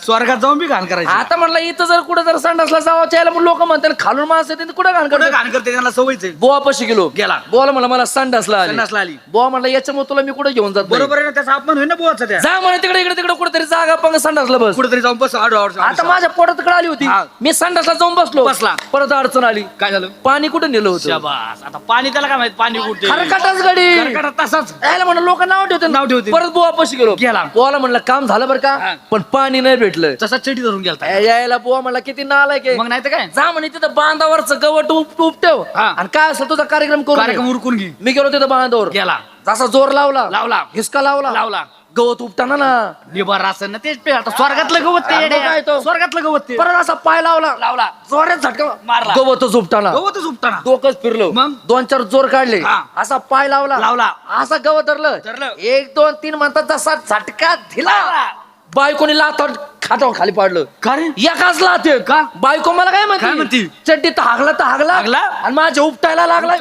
स्वर्गात जाऊन बी घाण करायची आता म्हणलं इथं जर कुठं जर संड हसला जावाच्या यायला लोक म्हणतात खालून माणसं येते कुठं घाण कुठं करतात घाण करते त्यांना सवयच आहे. बोवा पशी गेलो गेला. बोला म्हणलं मला संड हसला संडासला आली. बोवा म्हणलं याच्यामुळे तुला मी कुठे घेऊन जात नाही. बरोबर आहे ना त्याचा अपमान होईल ना बुवाचा त्या जा म्हणे तिकडे इकडे तिकडे कुठेतरी जागा पंग संड हसला बस कुठेतरी जाऊन बस आडो आता माझ्या पोटात कडे आली होती हा. मी संडासला जाऊन बसलो बसला. परत अडचण आली काय झालं पाणी कुठे नेलं होतं शाबास आता पाणी त्याला काय माहित पाणी कुठे खरकटाच गाडी कर्कटात तसाच यायला म्हणलं लोक नाव ठेवते नाव ठेवतील. परत बुवा पशी गेलो गेला. बुवाला म्हणलं काम झालं बरं हा. का पण पाणी नाही भेटलं तसा चेटी धरून गेलता यायला बुवा म्हणला किती नालायक आहे मग नाही तर काय जा म्हणे तिथं बांधावरचं गवत उपटेव हा. आणि काय असेल तुझा कार्यक्रम करू कार्यक्रम नये. उरकून घे मी गेलो तिथं बांधावर गेला जसा जोर लावला लावला हिसका लावला लावला गवत उपटाना ना निबार असं ना तेच पे आता स्वर्गातलं गवत ते मग येड्या. काय तो? स्वर्गातलं गवत ते परत असा पाय लावला लावला जोरात झटका मारला. गवतच उपटाना गवतच उपटाना डोकंच फिरलो मग? 2-4 जोर काढले हा. असा पाय लावला लावला. असा गवत धरलं धरलं. 1 2 3 म्हणतात जसा झटका दिला बायकोनी लाथावर खाटावर खाली पाडलं का रे? एकाच लाथे का? बायको मला काय काय म्हणती? म्हणती चड्डी तर हागला हागला? आणि माझ्या उपटायला लागला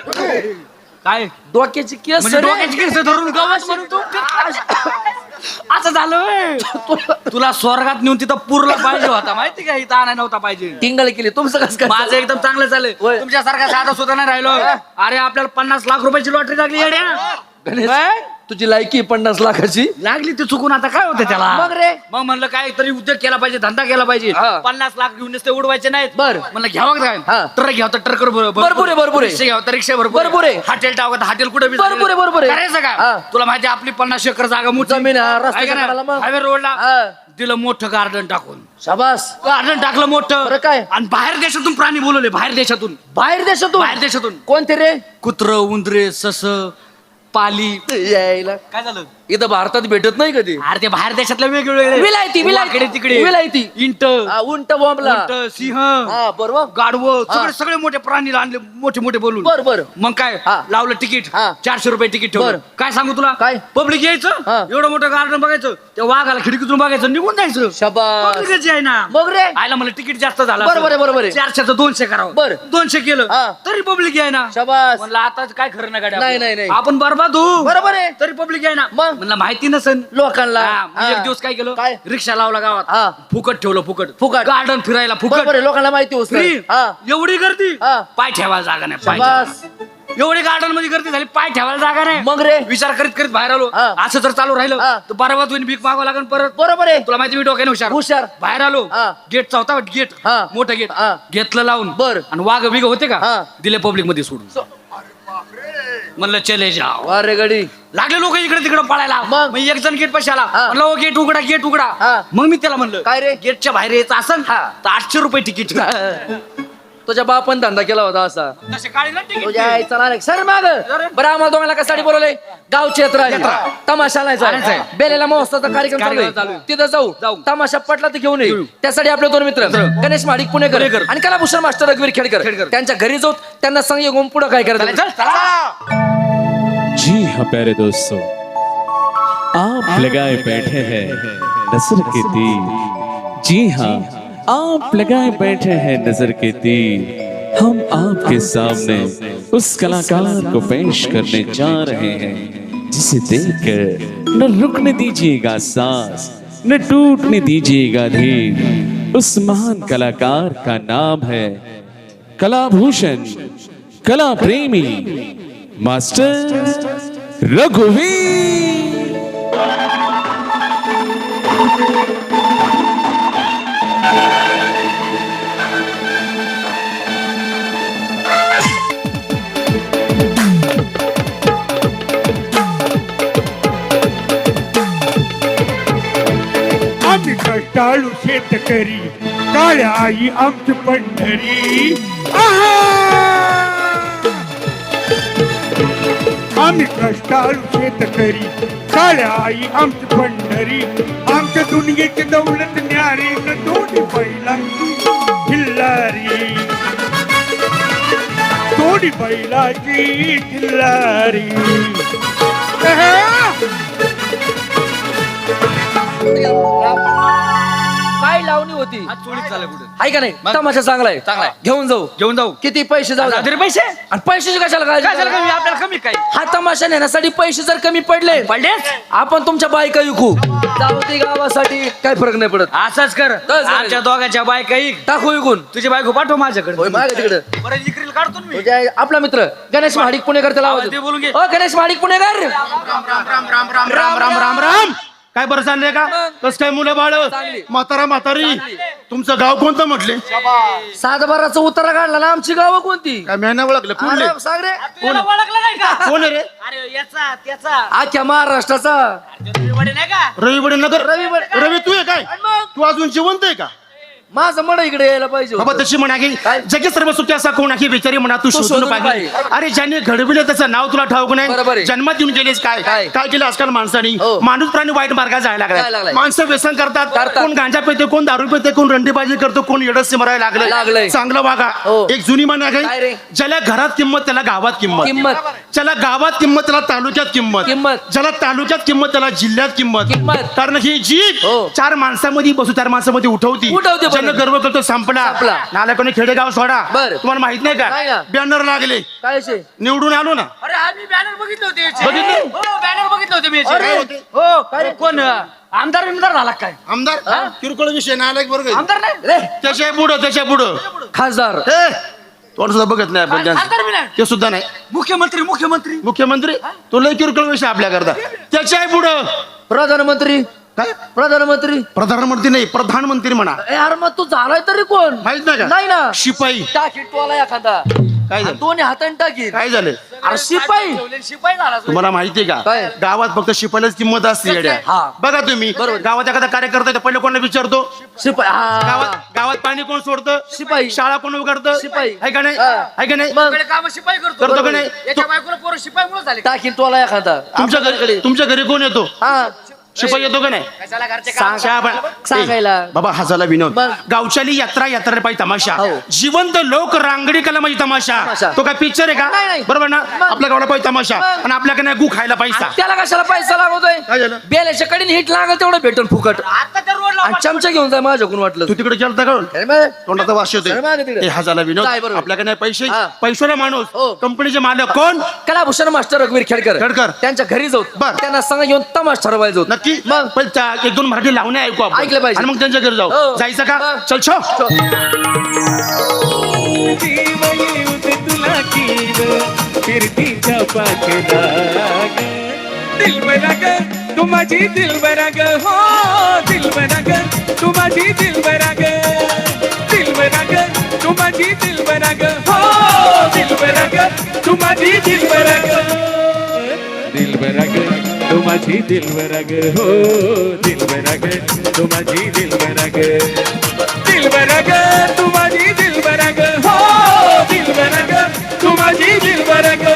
काय डोक्याची केस म्हणजे रे. डोक्याची केस धरून गवत म्हणून तू असं झालं व्हय. तुला स्वर्गात नेऊन तिथं पुरला पाहिजे होता माहिती का इथं आणाय नव्हता पाहिजे टिंगल केली तुमचं कसं काय माझं एकदम चांगलं चाललंय होय. तुमच्यासारखा साधा सुद्धा नाही राहिलो अरे आपल्याला 50 लाख रुपयाची लॉटरी लागली येड्या गणेश, काय? तुझी लायकी 50 लाखाची लागली ते चुकून आता काय होतं त्याला मग रे? मग म्हणलं काय तरी उद्योग केला पाहिजे धंदा केला पाहिजे हा. 50 लाख घेऊन नुसते उडवायचे नाहीत बर. म्हणलं घ्यावं काय हा. ट्रक घ्यावं तर ट्रक भरपूर आहे, भरपूर आहे. रिक्षा घ्यावं तर रिक्षा भरपूर भरपूर आहे. हॉटेल टाकावं तर हॉटेल कुठे बी भरपूर आहे, भरपूर आहे. करायचं हा. का तुला माहिती आहे, आपली 50 एकर जागा मोठी जमीन आहे, रस्त्याच्या कडेला मग. हायवे रोडला हा. दिलं मोठं गार्डन टाकून शाबास गार्डन टाकलं मोठं बरं काय? आणि बाहेर देशातून प्राणी बोलवले बाहेर देशातून बाहेर देशातून बाहेर देशातून कोणते रे कुत्र उंदरे सस पाली यायला काय झालं इथं भारतात भेटत नाही कधी अरे ते बाहेर देशातले वेगवेगळे विलायती वाकडे तिकडे विलायती इंट उंट बॉम्बला उंट, सिंह हा बरोबर गाढवं हा. सगळे सगळे मोठे प्राणी आणले मोठे मोठे बोलून बर बर मग काय हा. लावलं तिकीट हा. 400 रुपये तिकीट ठेवलं बर. काय सांगू तुला काय? पब्लिक यायचं हा. एवढं मोठं गार्डन बघायचं त्या वाघाला खिडकीतून बघायचं निघून जायचं शाबास पब्लिकच आहे ना मग रे आयला मला तिकीट जास्त झालं बरोबर आहे, बरोबर आहे. 400चं 200 करावं बर. 200 केलं हा. तरी पब्लिक आहे ना शाबास म्हणलं आता काय खरं ना गाड्या नाही, नाही, नाही. आपण बरबाद होऊ बरोबर आहे तरी पब्लिक आहे ना मग? म्हणलं माहिती नसेल लोकांना मी एक दिवस काय केलं काय? रिक्षा लावला हा. गावात फुकट ठेवलं फुकट फुकट. गार्डन फिरायला बरोबर फुकट आहे, लोकांना माहिती होत फ्री हा एवढी गर्दी हा. पाय ठेवायला जागा नाही पाय बस एवढी गार्डन मध्ये गर्दी झाली पाय ठेवायला जागा नाही मग रे विचार करीत करीत बाहेर आलो हा. असं जर चालू राहिलं हा. तर बरोबर होईल भीक मागावं लागेल परत बरोबर आहे तुला माहिती मी डोक्याने हुशार हुशार. बाहेर आलो हा. गेटचा होता गेट हा. मोठं गेट हा. घेतलं लावून बर. आणि वाघ बिग होते का हा. दिले पब्लिक मध्ये सोडून म्हणलं चले जाओ अरे गडी लागले लोक इकडे तिकडे पळायला मग? मग एक जण गेट पाशी आला हा. म्हणलं गेट उघडा गेट उघडा हा. मग मी त्याला म्हणलं काय रे? गेटच्या बाहेर यायचं असेल हा. तर 800 रुपये तिकीट तुझ्या बापान धंदा केला होता असा तसे काढले ना तिकीट. तुझ्या आईचा नालायक. सर माग बरं आम्हाला दोघांना कशासाठी बोलवलंय गावची यात्रा आहे. तमाशा आणायचा नाही आहे. बेलेला महोत्सवाचा कार्यक्रम कार्यक्रम चालू चालू आहे. आहे. तिथं जाऊ जाऊ. तमाशा पटला तर घेऊन येऊ घेऊ. त्यासाठी आपले दोन मित्र गणेश महाडिक पुणेकर पुणेकर. आणि कलाभूषण मास्टर रघुवीर खेडकर खेडकर. त्यांच्या घरी जाऊ त्यांना सांग येऊन पुढे काय चला, करायचं चल, चला. जी हाँ प्यारे दोस्तों, आप लगाए बैठे हैं नजर के तीर। जी हाँ, आप लगाए बैठे हैं नजर के तीर। हम आपके सामने उस कलाकार को पेश करने जा रहे हैं जिसे देखकर न रुकने दीजिएगा सांस, न टूटने दीजिएगा धीर। उस महान कलाकार का नाम है कलाभूषण, कला प्रेमी मास्टर रघुवीर। आम्ही कष्टाळू शेतकरी काळ्या आई आमची पंढरी आहा! आम्ही कष्टाळू शेतकरी काळ्या आई आमची पंढरी आमच्या दुनियेची दौलत न्यारी न दोन्ही बैलांची खिल्लारी दोन्ही बैलाची खिल्लारी काय लावणी होती आज चोळीत झालं कुठे आहे का नाही मग? तमाशा चांगला आहे चांगला आहे. घेऊन जाऊ घेऊन जाऊ किती पैसे जाऊ द्या. तरी पैसे आणि पैशाची कशाला काय काळजी झालं करा? कमी आपल्याला कमी काय हा तमाशा नेण्यासाठी पैसे जर कमी पडले पडलेच आपण तुमच्या बायका विकू जाऊ ती गावासाठी काय फरक नाही पडत असंच कर चालेल. आमच्या दोघांच्या बायका ऐक टाकू विकून तुझी बायको पाठव माझ्याकडे होय मागे तिकडे बरं इकरील काढतो ना मी तुझ्या आपला मित्र गणेश महाडिक पुणेकर त्याला आवाज आवाज दे, बोलून घे. ओ गणेश महाडिक पुणेकर राम राम राम राम काय बरं चाललंय का कस काय मुलं बाळ चांगली. म्हातारा म्हातारी तुमचं गाव कोणतं म्हटले सातबाराचा उतारा काढला ना आमची गावं कोणती काय मेहना ओळखलं कुठले अरे, सांग रे तुला ओळखलं नाही का कोण आहे रे अरे याचा त्याचा आख्या महाराष्ट्राचा वडे नाही का रवी नगर रवी बडे- रवी तू आहे काय तू अजून जिवंत आहे का माझं मड इकडे यायला पाहिजे बाबा होतं. तशी म्हणा की काय? जगी सर्व सुखी असा कोण आहे बिचारी म्हणा तू शोधून शोधून पाहिजे पाहिजे. अरे ज्याने घडविले त्याचं नाव तुला ठाऊक बरोबर नाही आहे. जन्मात येऊन गेलेस काय काय? काय केलं आजकाल माणसानी हो. माणूस प्राणी वाईट मार्गात जायला जायला लागला लागलाय. माणसं व्यसन करतात करतात. कोण गांजा पिते कोण दारू पिते कोण रंडीबाजी करतो कोण येडस्य मरायला लागलंय. लागलंय चांगलं वागा हो. एक जुनी म्हण काय आहे रे? ज्याला घरात किंमत त्याला गावात किंमत किंमत ज्याला गावात किंमत त्याला तालुक्यात किंमत किंमत. ज्याला तालुक्यात किंमत त्याला जिल्ह्यात किंमत किंमत. कारण ही जीभ हो. 4 माणसामध्ये बसू 4 माणसामध्ये उठवती उठवते ज्यानं बरोबर. गर्व करतो संपला संपला. नाला कोणी खेडेगाव सोडा बरं. तुम्हाला माहित नाही नाही का ना. बॅनर लागले काय शे? निवडून आलो ना अरे हा मी बॅनर बघितले होते याचे. बघितले? हो बॅनर बघितले होते मी याचे. अरे होते? हो काय कोण आमदार बिमदार झाला काय आमदार किरकोळ विषय नालायक बरोबर आमदार नाही रे त्याच्या पुढं खासदार तोंड सुद्धा बघत नाही आपण त्यांचं. आमदार बी नाही ते सुद्धा नाही मुख्यमंत्री मुख्यमंत्री तो लय किरकोळ विषय आपल्या करता त्याच्या पुढं प्रधानमंत्री काय प्रधानमंत्री प्रधानमंत्री नाही प्रधानमंत्री म्हणा ए, यार मग तू झालाय तरी कोण माहित नाही का नाही ना शिपाई टाकी टोला एखादा काय झालं दोन्ही हाताने टाकी काय झालं अरे शिपाई शिपाई झाला तो. तुम्हाला माहितीये का काय? गावात फक्त शिपायलाच किंमत असते येड्या हा. बघा तुम्ही बरोबर. गावात एखादा कार्यकर्ता आहे, पहिले कोणाला विचारतो शिपाई हा. गावात पाणी कोण सोडतं शिपाई. शाळा कोण उघडतं शिपाई. आहे का नाही हा. आहे का नाही मग इकडे कामं शिपाई करतो करतो का बरोबर. नाही याच्या बायकोला पोरं शिपाई मुळे झाले टाकी टोला एखादा तुमच्या घरी कोण येतो हा शिपाई येतो का नाही कशाला घरचे सांग सांगायला. बाबा हा झाला विनोद मग? गावच्याली यात्रा यात्रा पाहिजे तमाशा हो. जिवंत लोक रांगडी कला म्हणजे तमाशा तमाशा. तो काय पिक्चर आहे नाही, का नाही. बरोबर ना मग? आपल्या गावाला पाहिजे तमाशा मग? आणि आपल्याकडे नाही गु खायला पैसा आणि त्याला कशाला पैसा लागतोय काय झालं? बेल्याच्या कडीने हिट लागल तेवढं भेटून फुकट आणि चमचा घेऊन जाय माझ्याकडून वाटलं तू तिकडे गेलता का अरे मग, तोंडाचा वास येतोय अरे मागे तिकडे. ए, हा झाला विनोद काय बरोबर. आपल्याकडे नाही पैसे हा. पैशाला माणूस हो. कंपनीचे मालक कोण कलाभूषण मास्टर रघुवीर खेडकर खेडकर. त्यांच्या घरी जाऊ बर. त्यांना संग घेऊन तमाश ठरवायचो नक्की मग पण एक दोन मराठी लावणे ऐकू आपण. ऐकलं पाहिजे. आणि मग त्यांच्या घरी जाऊ हो. जायचं का मग. चल छो तुला कीव फिरतीच्या पाठला दिल बरा ग तू माझी दिल बरा ग हो दिल बरा ग तू माझी दिल बरा ग दिल बरा ग तू माझी दिल बरा ग हो दिल बरा ग तू माझी दिल बरा ग दिल बरा ग तू माझी दिल बरा ग हो दिल बरा ग तू माझी दिल बरा ग दिल बरा ग तू माझी दिल बरा ग हो दिल बरा ग तू माझी दिल बरा ग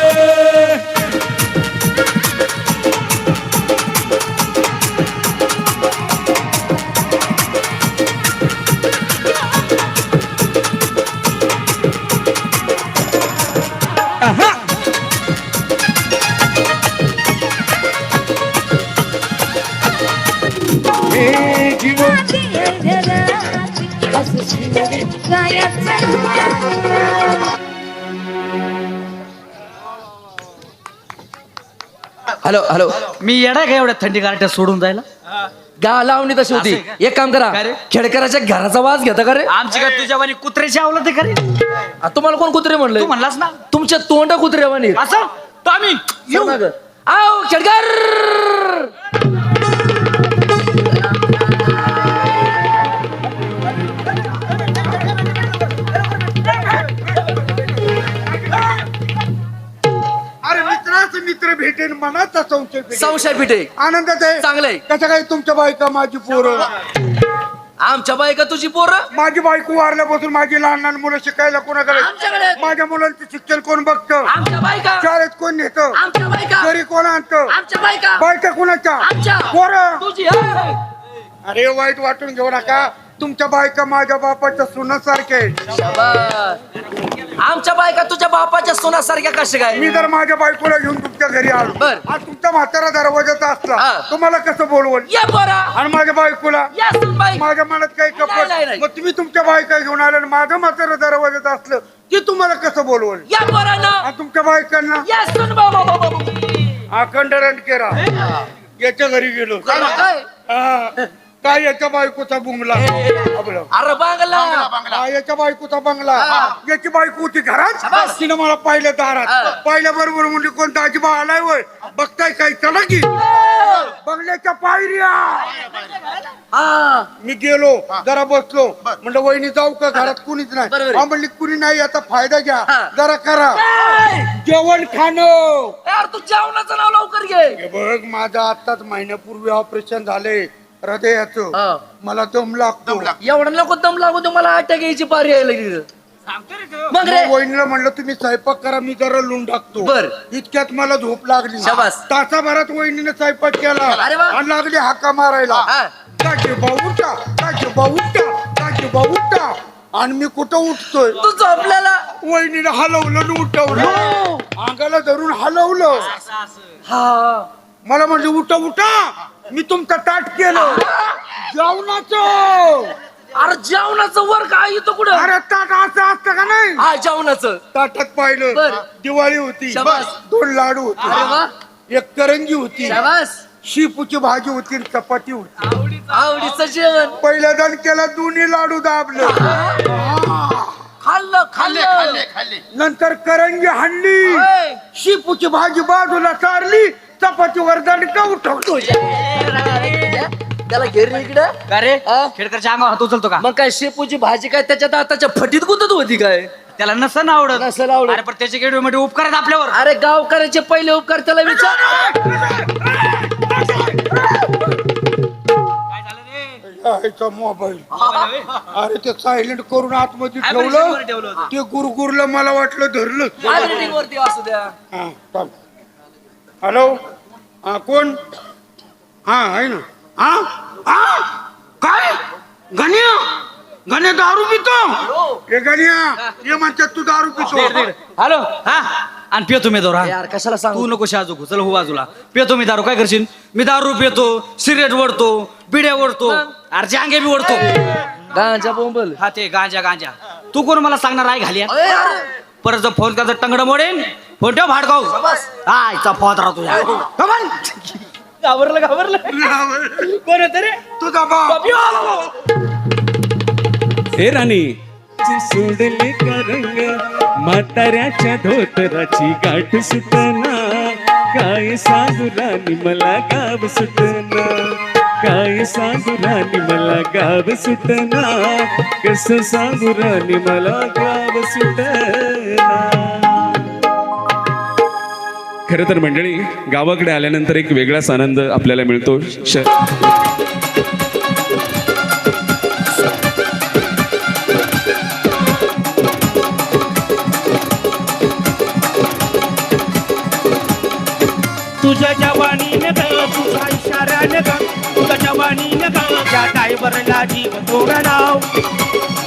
हॅलो हॅलो मी येडा का एवढ्या थंडी गारट्या सोडून जायला गा लावणी तशी होती असं आहे का? एक काम करा काय रे? खेडकराच्या घराचा वास घेता का रे आमची काय तुझ्या वाणी कुत्र्याची आवलं ते खरे आ, तुम्हाला कोण कुत्रे म्हणलं तू म्हणलास ना तुमच्या तोंड कुत्रे म्हणे असं तर आम्ही येऊ आओ खेडकर अरे मित्राचं मित्र भेटेन मनाचा संशय पेटेल. संशय पिठे आनंदात आहे चांगलंय कसं काय तुमच्या बायका माझी पोरं आमच्या बायका तुझी पोरं माझी बायको वारल्यापासून माझी लहान लहान मुलं शिकायला कोणाकडे आमच्याकडे. माझ्या मुलांचं शिक्षण कोण बघतं आमच्या बायका शाळेत कोण नेतं आमच्या बायका घरी कोण आणतं आमच्या बायका बायका कोणाच्या आमच्या पोरं तुझी हे. अरे वाईट वाटून घेऊ नका तुमच्या बायका माझ्या बापाच्या सुनासारख्या आहेत शाबास. आमच्या बायका तुझ्या बापाच्या सोनासारख्या कशा काय मी जर माझ्या बायकोला घेऊन तुमच्या घरी आलो बर. आज तुमचा म्हातारा दरवाजाचा असला हा. तुम्हाला कसं बोलवल या पोरा आणि माझ्या बायकोला या सुनबाई माझ्या मनात काही नाही, कपट नाही. मग तुम्ही तुमच्या बायका घेऊन आले आणि माझं म्हातारा दरवाजात असलं की तुम्हाला कसं बोलवल या पोरांना आणि तुमच्या बायकांना या सुन बाबा अखंड रणकेरा याच्या घरी गेलो काय हा. काय याच्या बायकोचा बुंगला आपलं. अरे बांगला हा, याच्या बायकोचा बंगला याची बायको होती घरात शाबास. तिनं मला पाहिलं दारात हा. पाहिल्या बरोबर म्हणली कोणता अजिबा आलाय वय बघताय काय चला की बंगल्याच्या पायऱ्या हा मी गेलो जरा बसलो म्हणलं वहिनी जाऊ का घरात कुणीच नाही बरोबर आहे. हा, म्हणली कुणी नाही याचा फायदा घ्या हा. जरा करा ए! जेवण खाणं यार तू जेवणाचं नाव लवकर घे हे बघ माझं आताच महिन्यापूर्वी ऑपरेशन झाले हृदयाचं हा. मला दम लागतो एवढं नको दम लागू दे मला अटॅक यायची पारी यायला लागली. मग रे मग वहिनीला म्हणलं तुम्ही स्वयंपाक करा मी जरा लूण टाकतो बर. इतक्यात मला झोप लागली शाबास. तासाभरात वहिनीने स्वयंपाक केला अरे वा. आणि लागली हाका मारायला हा. काचे बाऊटा काचे बाऊटा काचे बाऊटा आणि मी कुठं उठतोय तू झोपलेला वहिनीने हलवलं आणि हो. उठवलं अंगाला धरून हलवलं हा मला म्हणली उठा उठा मी तुमचं ताट केलं जेवणाचं अरे जेवणाचं वर काय येतो कुठं अरे ताट असं असतं का नाही हा जेवणाचं ताटात पाहिलं बर. दिवाळी होती शाबास. 2 लाडू अरे वा. होते एक करंजी होती शाबास शिपूची भाजी होती आणि चपाती होती आवडीचं जेवण पहिल्या दणक्याला 2 लाडू दाबलं खाल्लं खाल्लं नंतर करंजी हाणली होय. शिपूची भाजी बाजूला सारली चपातीवर दणका उठवतो त्याला घेर इकडे का रे हा? खेडकरच्या अंगावर हात उचलतो का मग काय शेपूची भाजी काय त्याच्या दाताच्या फटीत गुंतत होती काय त्याला नसन आवडत नसेल आवडत. अरे पण त्याचे गेडवे मध्ये उपकार आहेत आपल्यावर अरे गावकऱ्याचे पहिले उपकार त्याला विचार यायचा मोबाईल अरे ते सायलेंट करून आतमध्ये Vibration वर ठेवलं ठेवलं होतं. ते गुरगुरलं मला वाटलं धरलं Vibrating वरती असू द्या हा, चाल. हॅलो हा कोण हा आहे ना. हा हा काय गण्या गण्या दारू पितो. हे गण्या ये म्हणतात तू दारू पितो. हॅलो हा आणि पितो मी दारू हा. यार कशाला सांगू तू नको शाजू चल हो बाजूला. पितो मी दारू काय करशील. मी दारू पितो सिगरेट ओढतो बिड्या ओढतो अरे जांगे बी ओढतो. गांजा बोंबल. हा ते गांजा गांजा. तू कोण मला सांगणार आहे घाली परत जर फोन करायचा टंगड मोडेन. फोन ठेव भाडकाव हा इचा फोन राहतो कमान. घाबरलं घाबरलं कोण होतं रे. तुझा बाप. हे राणी सोडले का रंग म्हाताऱ्याच्या धोतराची गाठ सुटना. काय सांगू राणी मला गाव सुटना. काय सांगू राणी मला गाव सुटना. कसं सांगू राणी मला गाव सुटना. खरं तर मंडळी गावाकडे आल्यानंतर एक वेगळाच आनंद आपल्याला मिळतो. तुझ्या जवानीने ग तुझ्या इशाऱ्याने ग तुझ्या जवानीने ग त्या ड्रायव्हरला जीव थोडं नाव.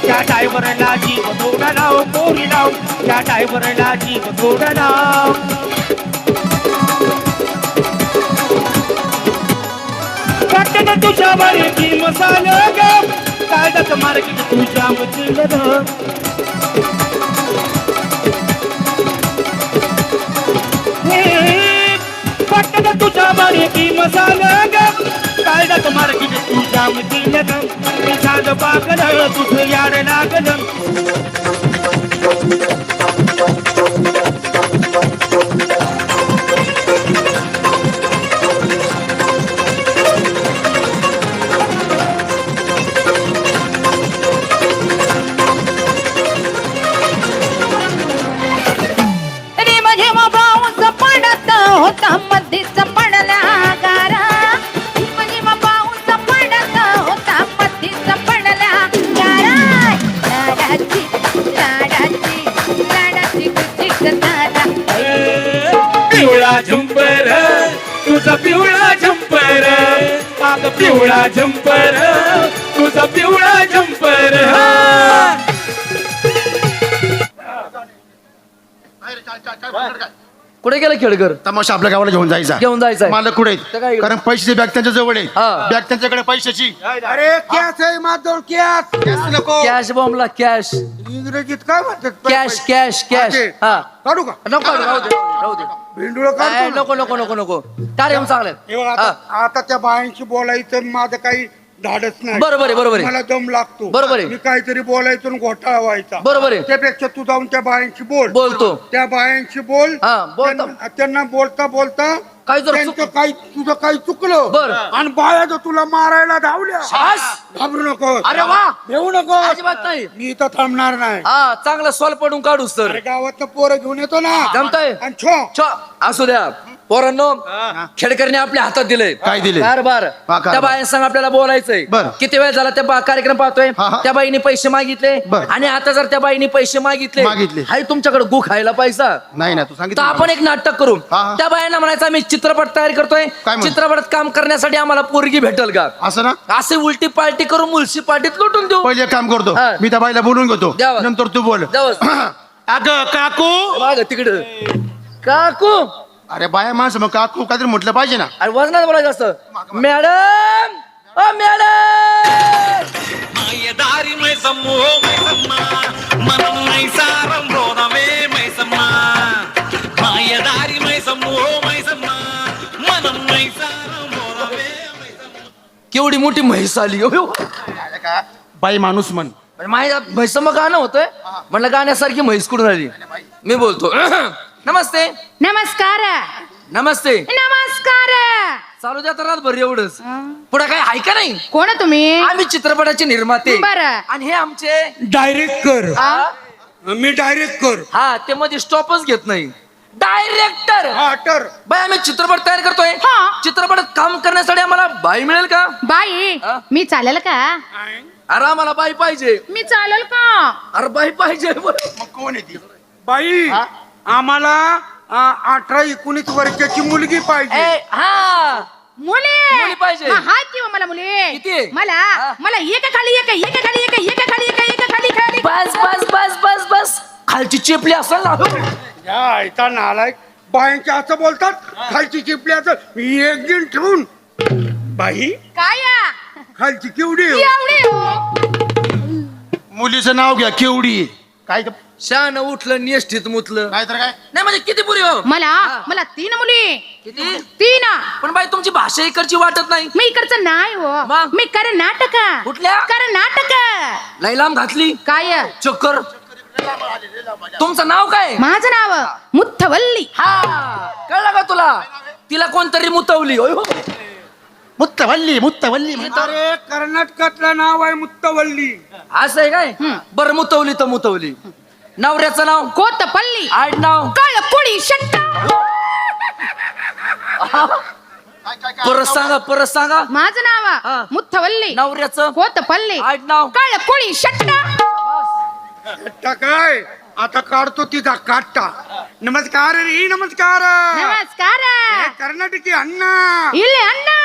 त्या ड्रायव्हरला जीव थोडं नाव पोरी नाव. त्या ड्रायव्हरला जीव थोडं नाव. वाटत तुझ्या बारीकी मसाला ग कायदाच मार्केट तुझ्या मधील ग. वाटत तुझ्या बारीकी मसाला ग कायदाच मार्केट तुझ्या मधील ग. मी झालं पागल तुझं यार लागलं. होता मधीच पडला गारा. म्हणजे मग पाऊस पडत होता मधीच पडला गारा. लाडाची लाडाची लाडाची कुचिक तारा. पिवळा झंपर तुझा पिवळा झंपर. अग पिवळा झंपर तुझा पिवळा झंपर. कुठे गेला खेळकर. तमाशा आपल्या गावाला घेऊन जायचा. घेऊन जायचंय. मालक कुठे तर काय आहेत? कारण पैशाची बॅग त्यांच्या जवळ आहे. हा. बॅग त्यांच्याकडे पैशाची. अरे कॅश आहे माझ्याजवळ कॅश. कॅश नको. कॅश बॉम्बला कॅश. इंग्रजीत काय म्हणतात. Cash cash cash. हा काढू का नको राहू दे राहू दे. भिंडूळ ए, काढतो. नको नको नको नको. कार्यक्रम चांगले हे बघ आता त्या बायांशी बोलायचं माझं काही धाडच नाही. बरोबर आहे बरोबर आहे मला दम लागतो. बरोबर आहे. मी काहीतरी बोलायचं आणि घोटाळा व्हायचा. बरोबर आहे. त्यापेक्षा तू जाऊन त्या बायांशी बोल. बोलतो. त्या बायांशी बोल. हा, बोलता. त्यांना बोलता बोलता काही जर त्यांचं काही तुझं काही चुकलं बरं. आणि बाया जर तुला मारायला धावल्या शाबास. घाबरू नको. अरे वा. भेऊ नको. अजिबात नाही. मी इथं थांबणार नाही. हा चांगला सॉल्व पडून काढू सर. अरे गावात पोरं घेऊन येतो ना. जमतंय. आणि छो छ असू द्या पोरांनो. खेडकरने आपल्या हातात दिलंय काय दिले? कारभार. कारभार. त्या बाईंसंग आपल्याला बोलायचंय. बरं. किती वेळ झाला त्या कार्यक्रम पाहतोय. हा, हा. त्या बाईने पैसे मागितले बरं. आणि आता जर त्या बाईने पैसे मागितले मागितले. हाय तुमच्याकडे गु खायला पैसा नाही ना तू तर सांगितलं. आपण एक नाटक करू. हा, हा. त्या बायांना म्हणायचं आम्ही चित्रपट तयार करतोय. काय म्हण? चित्रपटात काम करण्यासाठी आम्हाला पोरगी भेटल का. असं ना. असे उलटी पार्टी करून मुलशी पार्टीत लुटून देऊ. पहिले एक काम करतो. हा. मी त्या बाईला बोलून घेतो. द्यावं. नंतर तू बोल. द्यावं. अगं काकू. माग तिकडं काकू. अरे बाया माणसं मग काकू काहीतरी म्हटलं पाहिजे ना. अरे वजनात बोलायचं असतं. मॅडम ओ मॅडम. मायदारी मै सम्मो मै सम्मा मन मै सारं रोना मै सम्मा मायदारी मै सम्मो मै सम्मा मन मै सारं रोना मै सम्मा. केवढी मोठी म्हैस आली हो. बाई माणूस म्हण. माझ्या म्हैसम गाणं होतंय म्हणलं गाण्यासारखी म्हैस कुठून आली. मी बोलतो नमस्ते नमस्कार नमस्ते नमस्कार. चालू द्या तर रातभर एवढंच. पुढे काय आहे का नाही. कोण आहे तुम्ही. आम्ही चित्रपटाचे निर्माते. बरं. आणि हे आमचे डायरेक्टर. हा? मी डायरेक्टर. हा ते मध्ये स्टॉपच घेत नाही. डायरेक्टर. टर बाई आम्ही चित्रपट तयार करतोय. हा. चित्रपटात काम करण्यासाठी आम्हाला बाई मिळेल का. बाई हा? मी चालेल का. अरे आम्हाला बाई पाहिजे. मी चालेल का. अरे बाई पाहिजे. मग कोण आहे ती. बाई आम्हाला 18-19 वर्षाची मुलगी पाहिजे. हा मुली पाहिजे. हाय किंवा मला मुली किती? मला एका खाली एक एका खाली एक एका खाली एक एका खाली खाली बस बस बस बस बस खालची चिपली असेल ना. या ऐका नालायक बायांच्या असं बोलतात खालची चिपली असं मी एक दिन ठेवून बाई काय खालची केवढी एवढी हो. मुलीचं नाव घ्या केवढी काय शान उठलं निष्ठित मुतलं काय तर काय नाही म्हणजे किती पुरी हो मला 3 मुली किती 3 पण बाई तुमची भाषा इकडची वाटत नाही. मी इकडचं नाही हो मग? मी कर्नाटक कुठल्या? कर्नाटक लैलाम घातली काय चक्कर. तुमचं नाव काय? माझं नाव मुथवल्ली. हा कळलं का तुला? तिला कोणतरी मुतवली. होय हो. मुत्तवल्ली मुत्तवल्ली अरे कर्नाटकातलं नाव आहे मुत्तवल्ली. असं आहे काय? बरं मुतवली तर मुतवली. नवऱ्याचं नाव? कोतपल्ली. आडनाव? कळकुळी शट्टा. परत सांगा. माझं हा. नाव मुथवल्ली. नवऱ्याचं? कोतपल्ली. आडनाव? कळकुळी शट्टा. आता काय आता काढतो तिचा काटा. नमस्कार रे नमस्कार. नमस्कार. हे कर्नाटकी अण्णा इले अण्णा.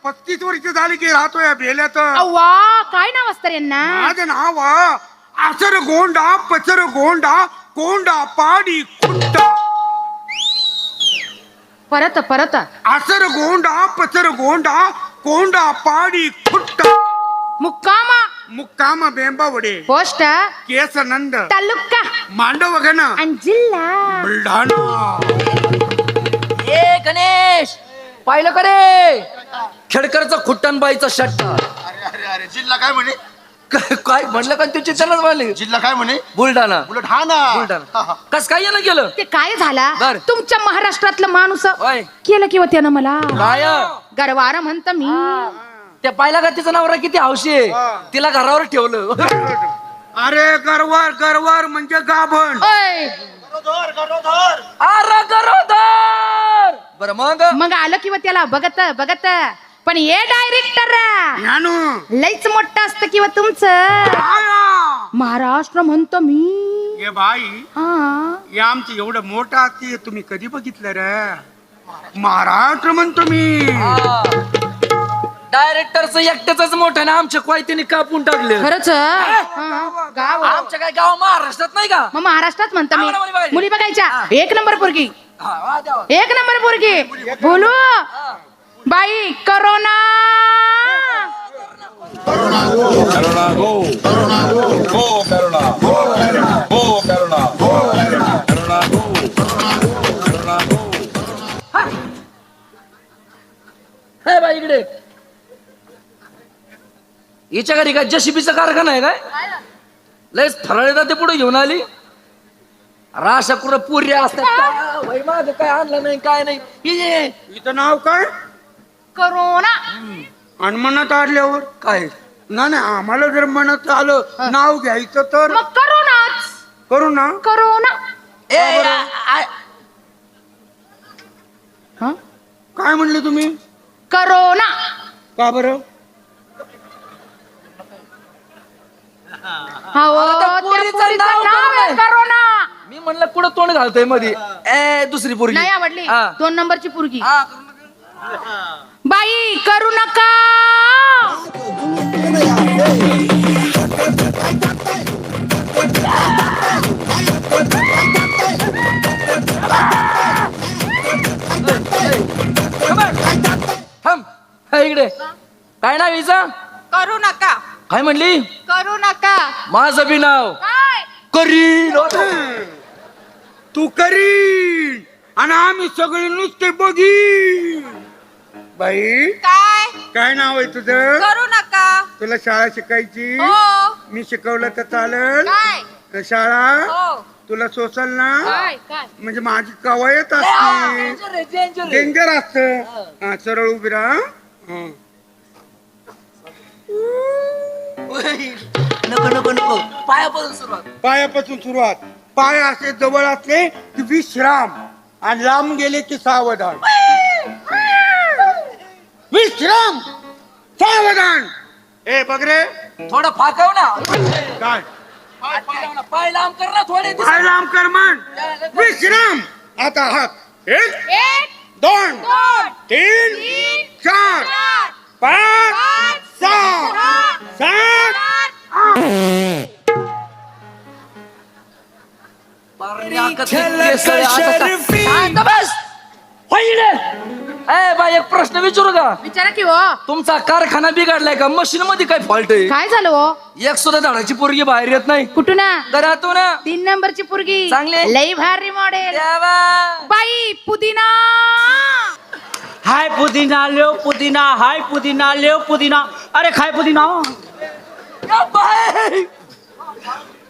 35 वर्ष झाली की राहतोय बेल्यात. अव्वा काय नाव असतं रे अण्णा? माझं नाव आसर गोंडा पचर गोंडा कोंडा पाडी कुट्टा. परत आसर गोंडा पचर गोंडा कोंडा पाडी खुट्टा. मुक्कामा. मुक्काम बेंबावडे पोस्ट केस नंद तालुका मांडवगण आणि जिल्हा बुलढाणा. ए गणेश पाहिलं का रे? खेडकरचा खुट्टनबाईचा शट्टा. अरे जिल्हा काय म्हणे काय म्हणलं का तुझी चलच म्हणली? जिल्हा काय म्हणे बुलढाणा. बुलढाणा कस काय यानं केलं? ते काय झाला बर. तुमच्या महाराष्ट्रातलं माणूस होय. केलं किंवा त्यानं मला काय गरवार म्हणत मी. त्या पाहिला का तिचा नवरा किती हौशी आहे? तिला घरावर ठेवलं. अरे गरवार गरवार म्हणजे गाभण. ओय, अरे गरोदर. बरं मग आलं किंवा त्याला बघत पण हे डायरेक्टर ज्ञानू लईच मोठं असतं किंवा तुमचं महाराष्ट्र म्हणतो मी. ये बाई हा हे आमचं एवढं मोठं असते तुम्ही कधी बघितलं रे? महाराष्ट्र म्हणतो मी. डायरेक्टरचं एकट्याच मोठं ना आमच्या क्वायतीने कापून टाकले. खरंच गाव आमच्या काय गाव महाराष्ट्रात नाही का? मग महाराष्ट्रात म्हणतो मी. आम्हाला मुली बघायची. मुली बघायच्या. एक नंबर पोरगी. हा, वा द्या वा. एक नंबर पोरगी. बोलू बाई करोना. हे बाई इकडे हिच्या घरी काय जशीबीचा कारखाना आहे काय? लयच फराळे जाते पुढे घेऊन आली. राशा कुठं पुऱ्या असतात. वय माग काय आणलं नाही काय नाही. ये इथं नाव काय करोना. आणि मनात आल्यावर काय ना नाही आम्हाला जर मनात आलं नाव घ्यायचं तर मग करोनाच. करू ना. करोना. हा? काय म्हणले तुम्ही? करोना. का बरं? आता त्या पोरीचं नाव काय? करोना. मी म्हणलं कुठं तोंड घालतोय मध्ये. दुसरी पोरगी नाही आवडली. हा. 2 नंबरची पोरगी. हा. बाई करू नका. थांब. हे इकडे काय नाव हिचं? करू नका. काय म्हणली? करू नका. माझं बी नाव काय करील. तू करीन आणि आम्ही सगळे नुसते बघी. बाई काय काय नाव आहे तुझं? करू नका. तुला शाळा शिकायची? हो. मी शिकवलं तर चालेल काय का शाळा? हो. तुला सोसल ना? काय काय म्हणजे माझी कवायत असते. डेंजर असत. हा सरळ उभी राहा. हा. नको नको नको पायापासून सुरुवात. पायापासून सुरुवात. पाय असे जवळ असले की विश्राम आणि लांब गेले की सावधान. विश्राम सावधान. ए बघ रे थोडं फाकव ना. काय पाय लांब कर ना थोडे. पाय लांब कर म्हण. विश्राम. आता हात एक 2 3 4 5 6 7 शांत बस. होईले. ए बाई एक प्रश्न विचारू का? विचारा की हो तुमचा कारखाना बिघडलाय का? मशीन मध्ये काय फॉल्ट आहे? काय झालं हो एक सुद्धा झाडाची पोरगी बाहेर येत नाही. कुठून ना घरातून 3 नंबरची पोरगी चांगली. लई भारी मॉडेल देवा. बाई पुदिना हाय पुदिना लेव पुदिना, हाय पुदिना लेव पुदिना. अरे खाय पुदिना. या बाई.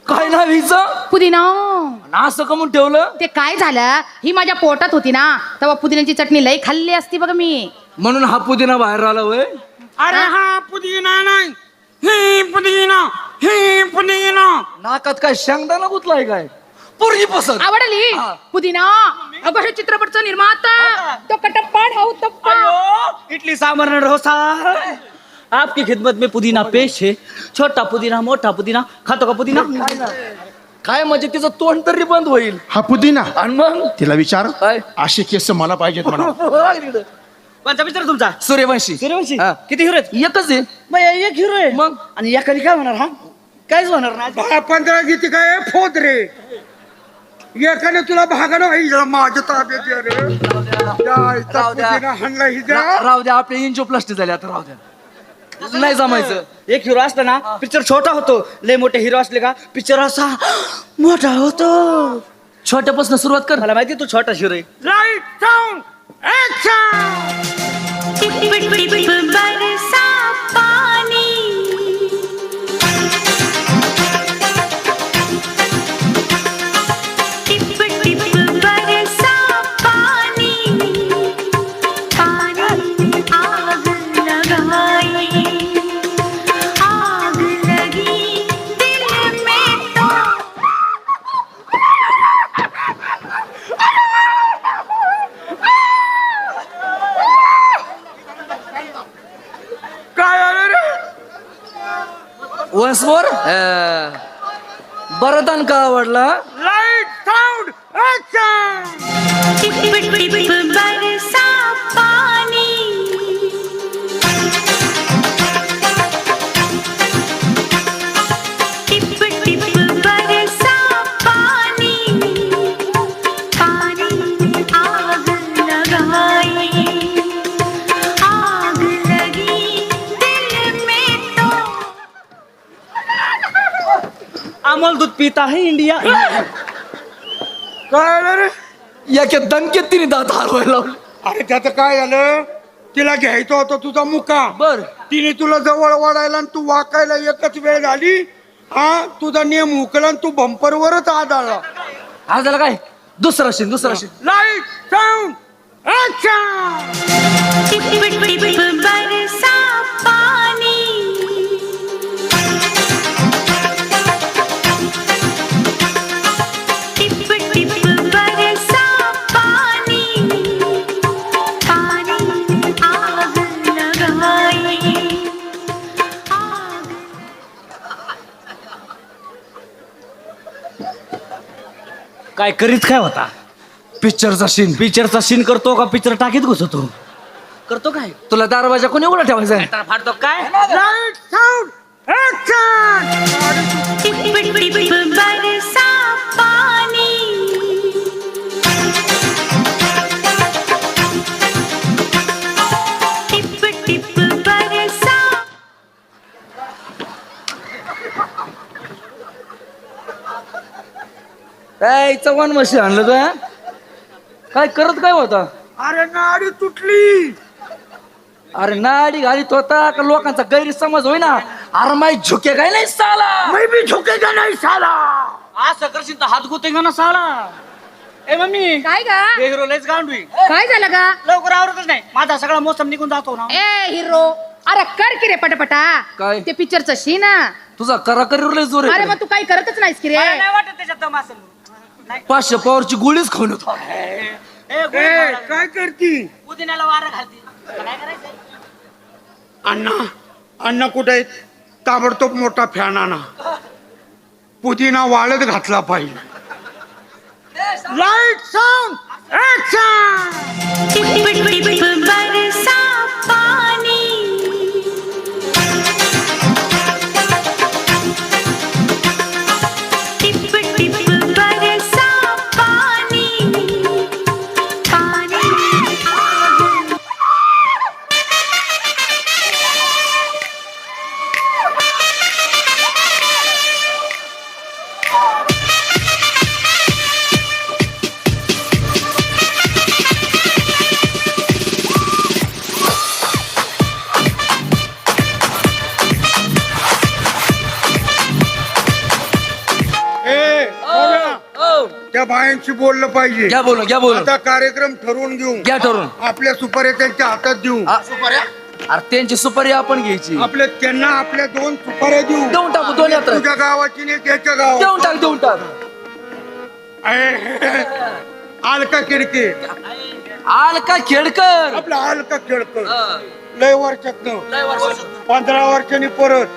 काय नाव हिचं? पुदिना असं कमून ठेवलं? ते काय झालं ही माझ्या पोटात होती ना तेव्हा पुदिन्याची चटणी लई खाल्ली असती बघ मी म्हणून हा पुदिना बाहेर आला होय. अरे हा पुदिना नाही, ही पुदिना, ही पुदिना. नाकात काय शेंगदाणा गुतलाय काय? पोरगी पसंत. आवडली हा. पुदिना अगं हे चित्रपटचा निर्माता तो कटप्पा ठाऊ तप्पा इडली सांबर डोसा. आपकी खिदमत में पुदीना पेश है. छोटा पुदीना मोठा पुदीना. खातो का पुदीना? काय म्हणजे तिचं तोंड तरी बंद होईल. हा पुदिना आणि मग तिला विचार काय? असे केस मला पाहिजेत म्हणा. कोणता पिक्चर तुमचा? सूर्यवंशी. सूर्यवंशी. हा. किती हिरो आहेत? एकच आहे. मग एक हिरो आहे. मग? आणि एखादी काय होणार? हा काहीच होणार नाही. 15 किती काय फोद रे एकाने तुला भागानं होईल माझ्या ताब्यात ये रे. जायचा राहू द्या. पुदिना हाणला ही जा. राहू द्या आपले इंजिओप्लास्टी झाले आता. राहू द्या. नाही जमायचं. एक हिरो असला ना पिक्चर छोटा होतो. लय मोठे हिरो असले का पिक्चर असा मोठा होतो. छोट्यापासून सुरुवात कर. मला माहिती तू छोटा हिरो आहे. Light sound action. काय आलं रे? Once more. बरदान का आवडला? Light sound action. अमोल दूध पीता है इंडिया. काय आलं रे? याच्या दणकेत तिने दात हलवायला लावले. अरे त्याचं काय झालं तिला घ्यायचं होतं तुझा मुका. बर. तिने तुला जवळ वाढायला आणि तू वाकायला एकच वेळ झाली. हा तुझा नियम हुकला आणि तू बंपरवरच आदळला. हा झालं काय? दुसरा सीन. Light sound action. काय करीत काय होता? पिक्चरचा सीन. पिक्चरचा सीन करतो का पिक्चर टाकीत घुसतो? करतो काय? तुला दरवाजा कोणी उघडा ठेवायचा? तर फाडतो काय? Light sound action. काय चव्हाण मशी आणलं तुया? काय करत काय होता? अरे नाडी तुटली. अरे नाडी घालीत होता का लोकांचा गैरसमज होईना? अरे माई झुके काय नाही साला. मैं भी झुकेगा नाही साला. असं करशील तर हात गुतेगा ना साला. ए मम्मी काय गा हे हिरो लयच गांडवी. काय झालं गा लवकर आवरतच नाही. माझा सगळा मोसम निघून जातो ना. ए हिरो अरे कर की रे पटापटा. काय? ते पिक्चरचं शी ना. तुझा कराकरीवर लय जोर अरे आहे. मग तू काही करतच नाहीस की रे. मला नाही वाटत त्याच्यात दम असेल. 500 पॉवरची गोळीच खाऊन होतो. ए काय करती? पुदिन्याला वारं घालती. काय करायचं? अण्णा कुठे आहेत? ताबडतोब मोठा फॅन आणा. पुदिना वाळत घातला पाहिजे. Light sound action. त्या बायांशी बोललं पाहिजे. घ्या बोलून घ्या बोलून आता कार्यक्रम ठरवून घेऊ. घ्या ठरवून. आपल्या सुपाऱ्या त्यांच्या हातात देऊ. अरे त्यांची सुपारी आपण घ्यायची. त्यांना आपल्या 2 सुपाऱ्या देऊ. देऊन टाकू 2 यात्रा. तुझ्या गावाची नाही त्याच्या गावाची. देऊन टाक. आलका किडके आलका खेडकर. आपला आलका खेळकर लय वर्षात 15 वर्षांनी परत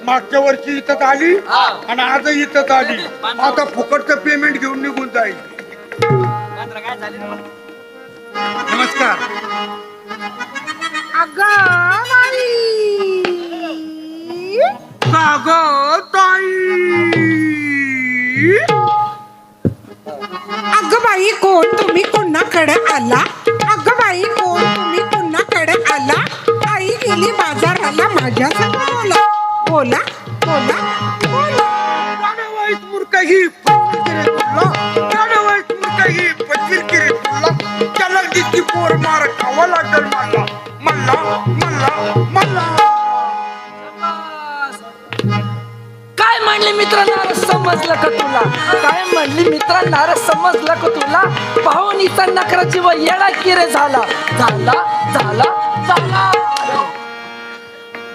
मागच्या वर्षी इथं आली आणि आज इथं आली. आता फुकटचं पेमेंट घेऊन निघून जाईल. नमस्कार. अगं बाई कोण तुम्ही पुन्हाकडे आला. अगं बाई कोण तुम्ही पुन्हाकडे आला. आई गेली बाजाराला माझ्या संग बोला बोला बोला बोला. गाणं मूर्खही त्याला जितकी पोर मार खावा लागेल मला मला मला मला. काय म्हणले मित्रांना समजलं का तुला. काय म्हणली मित्रांना समजलं का तुला. पाहुणीचा नकराची व येडा किरे झाला झाला झाला झाला.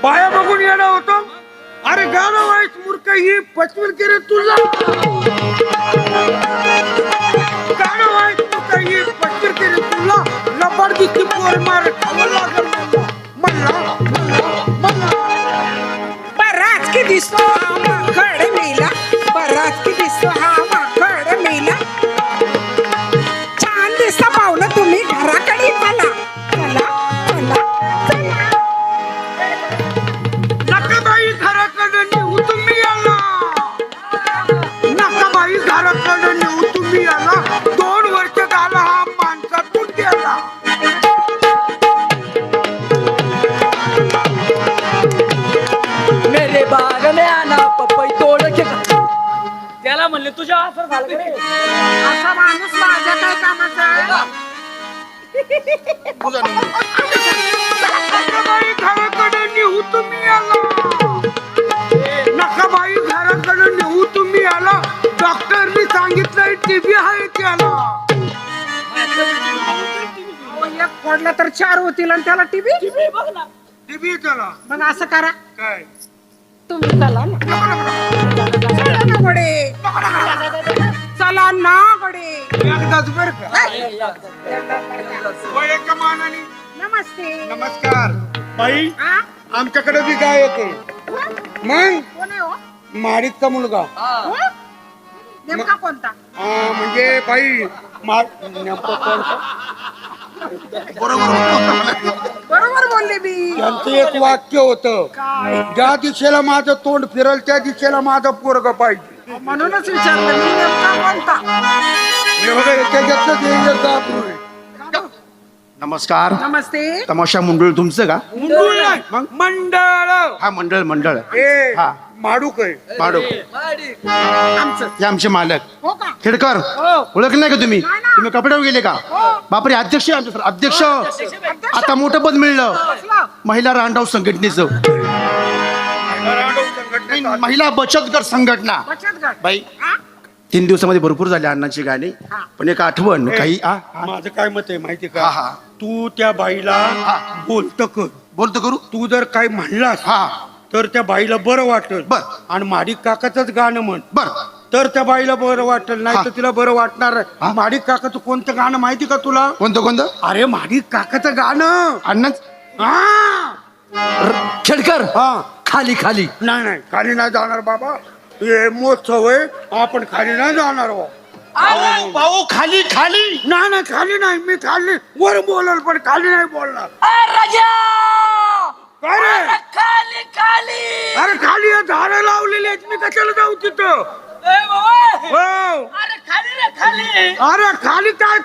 बाया बघून येणं होतो. अरे गाणं वाईट मूर्ख ही पचवील केरे तुला. गाणं वाईट मूर्ख ही पचवील केरे तुला. लबाड दिसती पोर मार खावं लागेल मला मला मला. बराच की दिसतो हा माकड मेला. बराच की दिसतो हा माकड मेला. छान दिसता पाहुणं तुम्ही घराकडे चला चला चला चला. नकाबाई घराकडे नेऊ तुम्ही आला. नकाबाई घराकडे नेऊ तुम्ही आला. 2 वर्ष झाला हा माणसातून गेला. मेरे बाग में आना पपई तोड़ के. त्याला म्हणले तुझ्या असं झालं का रे? असा माणूस माझ्या काय कामाचा आहे. नकाबाई घराकडे नेऊ तुम्ही आला. नकाबाई घराकडे नेऊ तुम्ही आला. डॉक्टरनी सांगितलंय टीबी आहे त्याला. एक पडला तर 4 होतील आणि त्याला टीबी. टीबी त्याला मग असं करा काय तुम्ही चला ना. चला ना गडे. चला ना गडे. एकदाच बरं का. वयाच्या मानाने नमस्ते. नमस्कार. बाई हा? आमच्याकडे बी गाय येते. मग कोण आहे हो? माडीचा मुलगा. हो? नेमका कोणता? म्हणजे बाई नेमकं कोणतं? बरोबर बोलले मी. त्यांचं एक वाक्य होतं. ज्या दिशेला माझं तोंड फिरल त्या दिशेला माझं पोरग पाहिजे. म्हणूनच विचारलं मी नेमका कोणता. हे बघा त्याच्यातलं ते एक गाभरू आहे. नमस्कार. नमस्ते. तमाशा मंडळ तुमचं का. मग मंडळ हा मंडळ हा माडूक आहे. माडूक आमचं हे आमचे मालक हो का. खेडकर. ओळख नाही का तुम्ही. नाही ना. तुम्ही कपड्यावर गेले का. बापरे अध्यक्ष आहे आमचे सर. अध्यक्ष आता मोठं पद मिळलं. महिला रांडाव संघटनेचं. महिला बचत गट संघटना. बचत गट. बाई हा? 3 दिवसामध्ये भरपूर झाले अण्णांची गाणी. पण एक आठवण काही माझं काय मत आहे माहिती हा, का. हा. तू त्या बाईला बोलत कर. बोलतो करू. तू जर काय म्हणलास हा तर त्या बाईला बरं वाटेल. बर. आणि माडिक काकाचंच गाणं म्हण बर तर त्या बाईला बरं वाटेल. नाही हा. तर तिला बरं वाटणार. हा. माडिक काकाचं कोणतं गाणं माहिती का तुला. कोणतं अरे माडिक काकाचं गाणं. अण्णाच हा खेडकर. हा. खाली खाली. नाही खाली नाही जाणार बाबा. हे महोत्सव आहे आपण खाली नाही जाणार. भाऊ भाऊ, खाली खाली. नाही खाली नाही, मी खाली वर बोलल पण खाली नाही बोलणार. राजा काय रे? अरे खाली खाली. अरे खाली हे झाडं लावलेली आहेत, मी कशाला जाऊ तिथं? ए बाबा, हो. अरे खाली रे खाली. अरे खाली काय